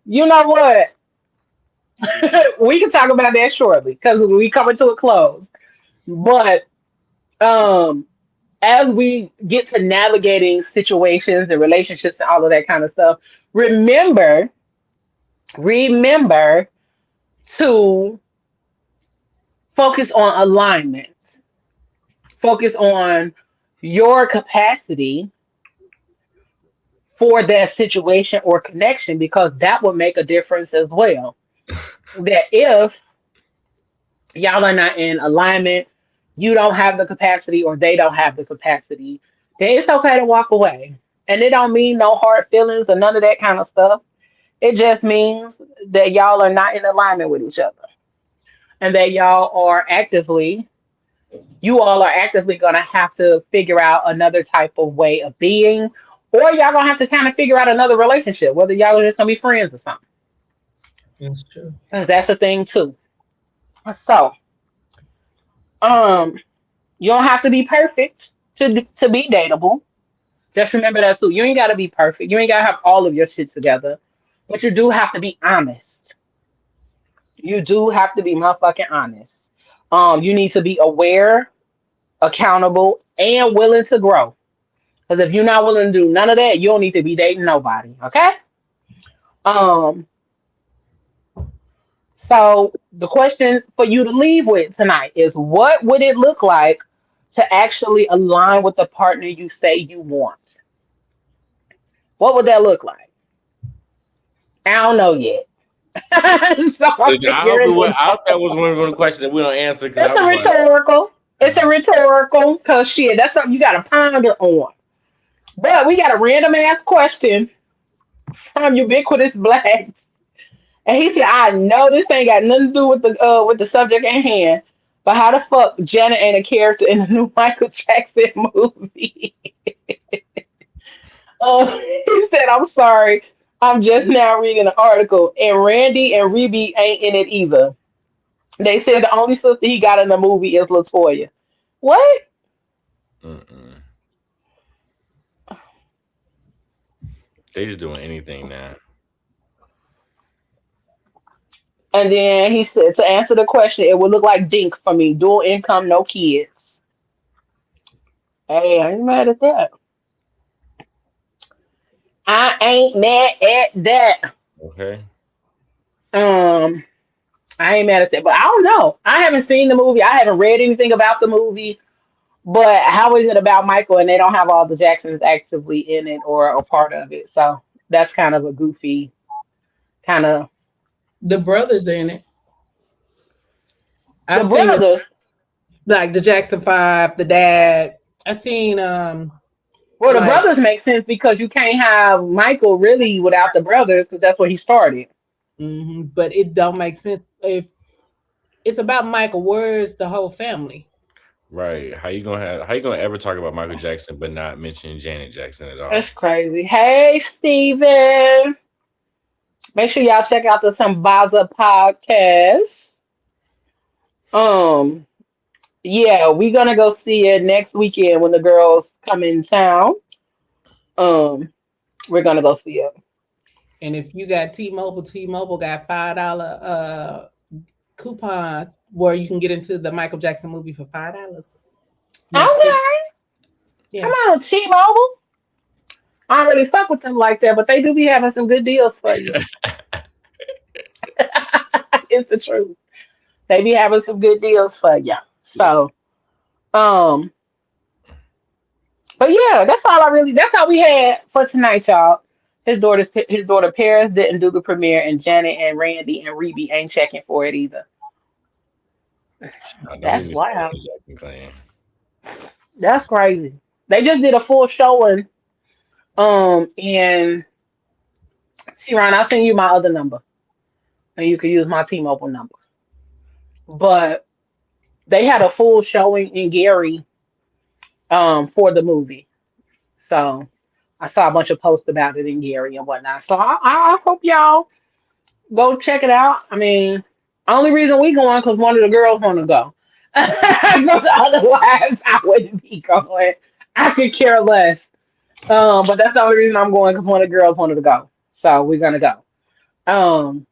you know what? We can talk about that shortly because we coming to a close. But um, as we get to navigating situations and relationships and all of that kind of stuff, remember, remember to focus on alignment. Focus on your capacity for that situation or connection because that will make a difference as well. That if y'all are not in alignment, you don't have the capacity or they don't have the capacity, then it's okay to walk away. And it don't mean no hard feelings or none of that kind of stuff. It just means that y'all are not in alignment with each other and that you all are actively going to have to figure out another type of way of being, or y'all going to have to kind of figure out another relationship, whether y'all are just going to be friends or something. That's true. Because that's the thing, too. So, um, you don't have to be perfect to be dateable. Just remember that, too. You ain't got to be perfect. You ain't got to have all of your shit together, but you do have to be honest. You do have to be motherfucking honest. You need to be aware, accountable, and willing to grow. Because if you're not willing to do none of that, you don't need to be dating nobody. Okay? Um, so the question for you to leave with tonight is what would it look like to actually align with the partner you say you want? What would that look like? I don't know yet. So I'm Listen, figuring it I hope that was out. one of the questions that we don't answer because I It's a was like, rhetorical. It's a rhetorical because shit, that's something you gotta ponder on. But we got a random ass question from Ubiquitous Blacks. And he said, I know this ain't got nothing to do with the subject at hand, but how the fuck Janet ain't a character in the new Michael Jackson movie? He said, I'm sorry. I'm just now reading an article, and Randy and Reby ain't in it either. They said the only sister he got in the movie is Latoya. What? mm-mm. They just doing anything now. And then he said, to answer the question, it would look like Dink for me. Dual income, no kids. Hey, I ain't mad at that. I ain't mad at that. Okay. Um, I ain't mad at that, but I don't know. I haven't seen the movie. I haven't read anything about the movie. But how is it about Michael and they don't have all the Jacksons actively in it or a part of it? So that's kind of a goofy kind of The brothers in it. the I've seen the brothers. like the Jackson Five, the dad. I seen Well, the like brothers make sense because you can't have Michael really without the brothers because that's what he started. but it don't make sense if it's about Michael. Where's the whole family? Right. How you gonna ever talk about Michael Jackson but not mention Janet Jackson at all? That's crazy. Hey, Steven. Make sure y'all check out the Sambaza podcast. Um, yeah, we're gonna go see it next weekend when the girls come in town. Um, we're gonna go see it. And if you got T-Mobile, T-Mobile got $5 coupons where you can get into the Michael Jackson movie for $5 next week. Okay, come Yeah. on, T-Mobile. I don't really fuck with them like that, but they do be having some good deals for you. It's the truth. They be having some good deals for you. So, um, but yeah, that's all we had for tonight, y'all. His daughter Paris didn't do the premiere, and Janet and Randy and Reby ain't checking for it either. I know we That's missed the wild. Janet Jackson clan. That's crazy. They just did a full showing. And T-Ron, I'll send you my other number, and you can use my T-Mobile number. But they had a full showing in Gary, for the movie. So I saw a bunch of posts about it in Gary and whatnot. So I hope y'all go check it out. I mean, only reason we going because one of the girls want to go. Otherwise, I wouldn't be going. I could care less. But that's the only reason I'm going because one of the girls wanted to go. So we're gonna go. Um,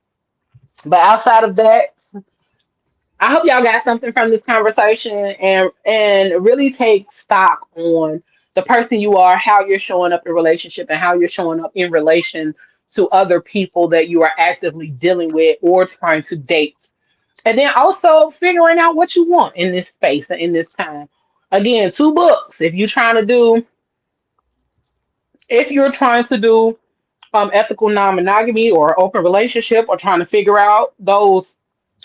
but outside of that, I hope y'all got something from this conversation and really take stock on the person you are, how you're showing up in relationship, and how you're showing up in relation to other people that you are actively dealing with or trying to date. And then also figuring out what you want in this space and in this time. Again, two books. If you're trying to do ethical non-monogamy or open relationship or trying to figure out those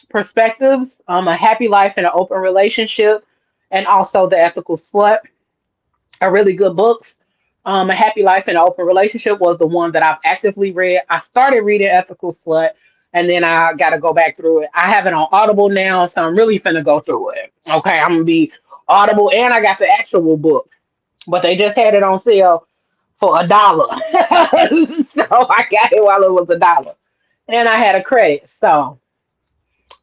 perspectives, a happy life in an open relationship, and also the ethical slut are really good books. A happy life in an open relationship was the one that I've actively read. I started reading ethical slut, and then I got to go back through it. I have it on Audible now, so I'm really finna go through it. Okay, I'm gonna be Audible, and I got the actual book, but they just had it on sale for $1. So I got it while it was $1. And I had a credit. So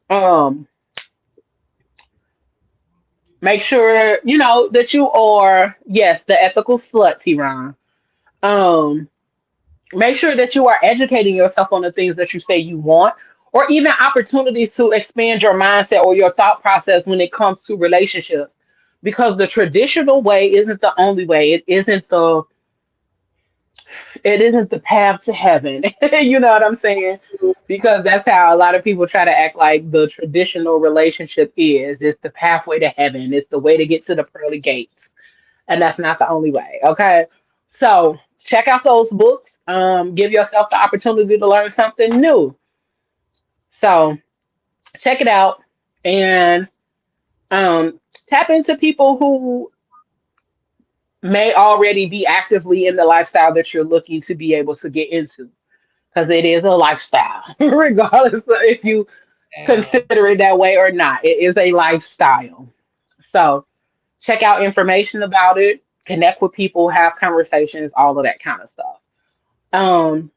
um make sure you know that you are, yes, the ethical slut, T-Ron. Um make sure that you are educating yourself on the things that you say you want, or even opportunities to expand your mindset or your thought process when it comes to relationships. Because the traditional way isn't the only way. It isn't the path to heaven. You know what I'm saying? Because that's how a lot of people try to act like the traditional relationship is. It's the pathway to heaven. It's the way to get to the pearly gates. And that's not the only way. Okay. So check out those books. Give yourself the opportunity to learn something new. So check it out and um, tap into people who may already be actively in the lifestyle that you're looking to be able to get into because it is a lifestyle, regardless of if you Wow. consider it that way or not. It is a lifestyle. So check out information about it, connect with people, have conversations, all of that kind of stuff. Um,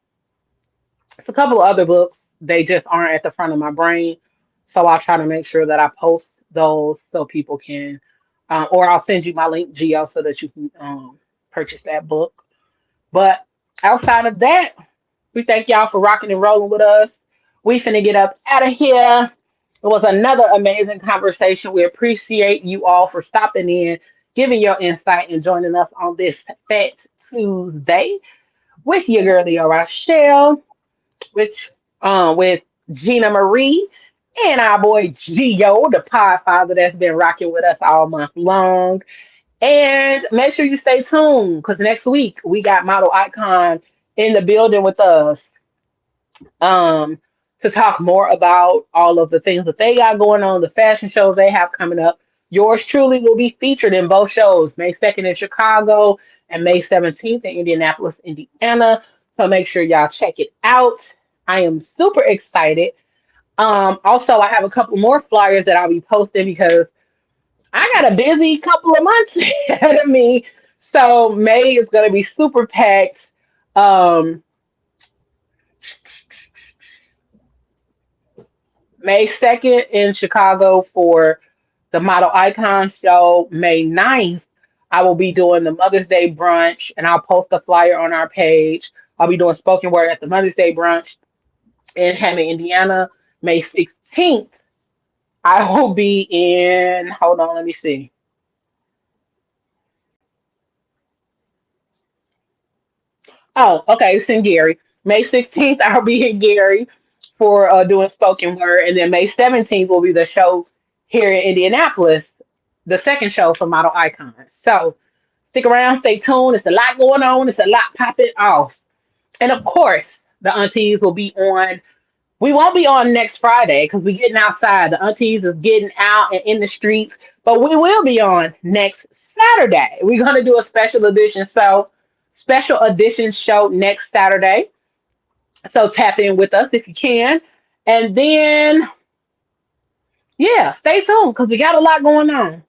it's a couple of other books. They just aren't at the front of my brain. So I'll try to make sure that I post those so people can, or I'll send you my link, Geo, so that you can purchase that book. But outside of that, we thank y'all for rocking and rolling with us. We finna get up out of here. It was another amazing conversation. We appreciate you all for stopping in, giving your insight, and joining us on this Fat Tuesday with your girlie Rochelle, which with Gina Marie and our boy Gio, the pod father that's been rocking with us all month long. And make sure you stay tuned because next week we got Model Icon in the building with us um, to talk more about all of the things that they got going on, the fashion shows they have coming up. Yours truly will be featured in both shows, May 2nd in Chicago and May 17th in Indianapolis, Indiana. So make sure y'all check it out. I am super excited. Also, I have a couple more flyers that I'll be posting because I got a busy couple of months ahead of me. So May is going to be super packed. Um, May 2nd in Chicago for the Model Icon Show. May 9th, I will be doing the Mother's Day brunch, and I'll post a flyer on our page. I'll be doing spoken word at the Mother's Day brunch in Hammond, Indiana. May 16th, I will be in, hold on, let me see. Oh, okay, it's in Gary. May 16th, I'll be in Gary for doing spoken word. And then May 17th will be the show here in Indianapolis, the second show for Model Icons. So stick around, stay tuned. It's a lot going on, it's a lot popping off. And of course, the aunties will be on. We won't be on next Friday because we're getting outside. The aunties is getting out and in the streets, but we will be on next Saturday. We're gonna do a special edition show next Saturday. So tap in with us if you can. And then yeah, stay tuned because we got a lot going on.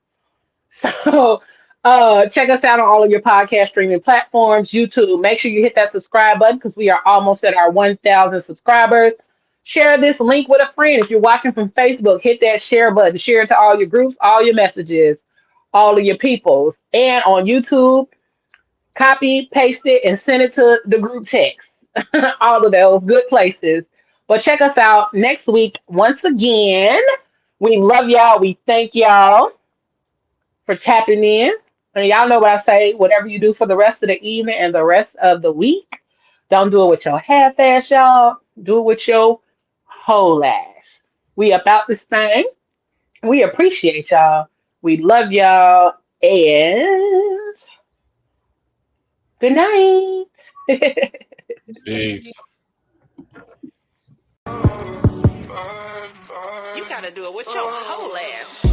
So check us out on all of your podcast streaming platforms, YouTube. Make sure you hit that subscribe button because we are almost at our 1,000 subscribers. Share this link with a friend. If you're watching from Facebook, hit that share button. Share it to all your groups, all your messages, all of your peoples. And on YouTube, copy, paste it, and send it to the group text. All of those good places. But check us out next week once again. We love y'all. We thank y'all for tapping in. And y'all know what I say, whatever you do for the rest of the evening and the rest of the week, don't do it with your half ass, y'all. Do it with your whole ass. We about this thing. We appreciate y'all. We love y'all. And good night. Peace. You gotta do it with your whole ass.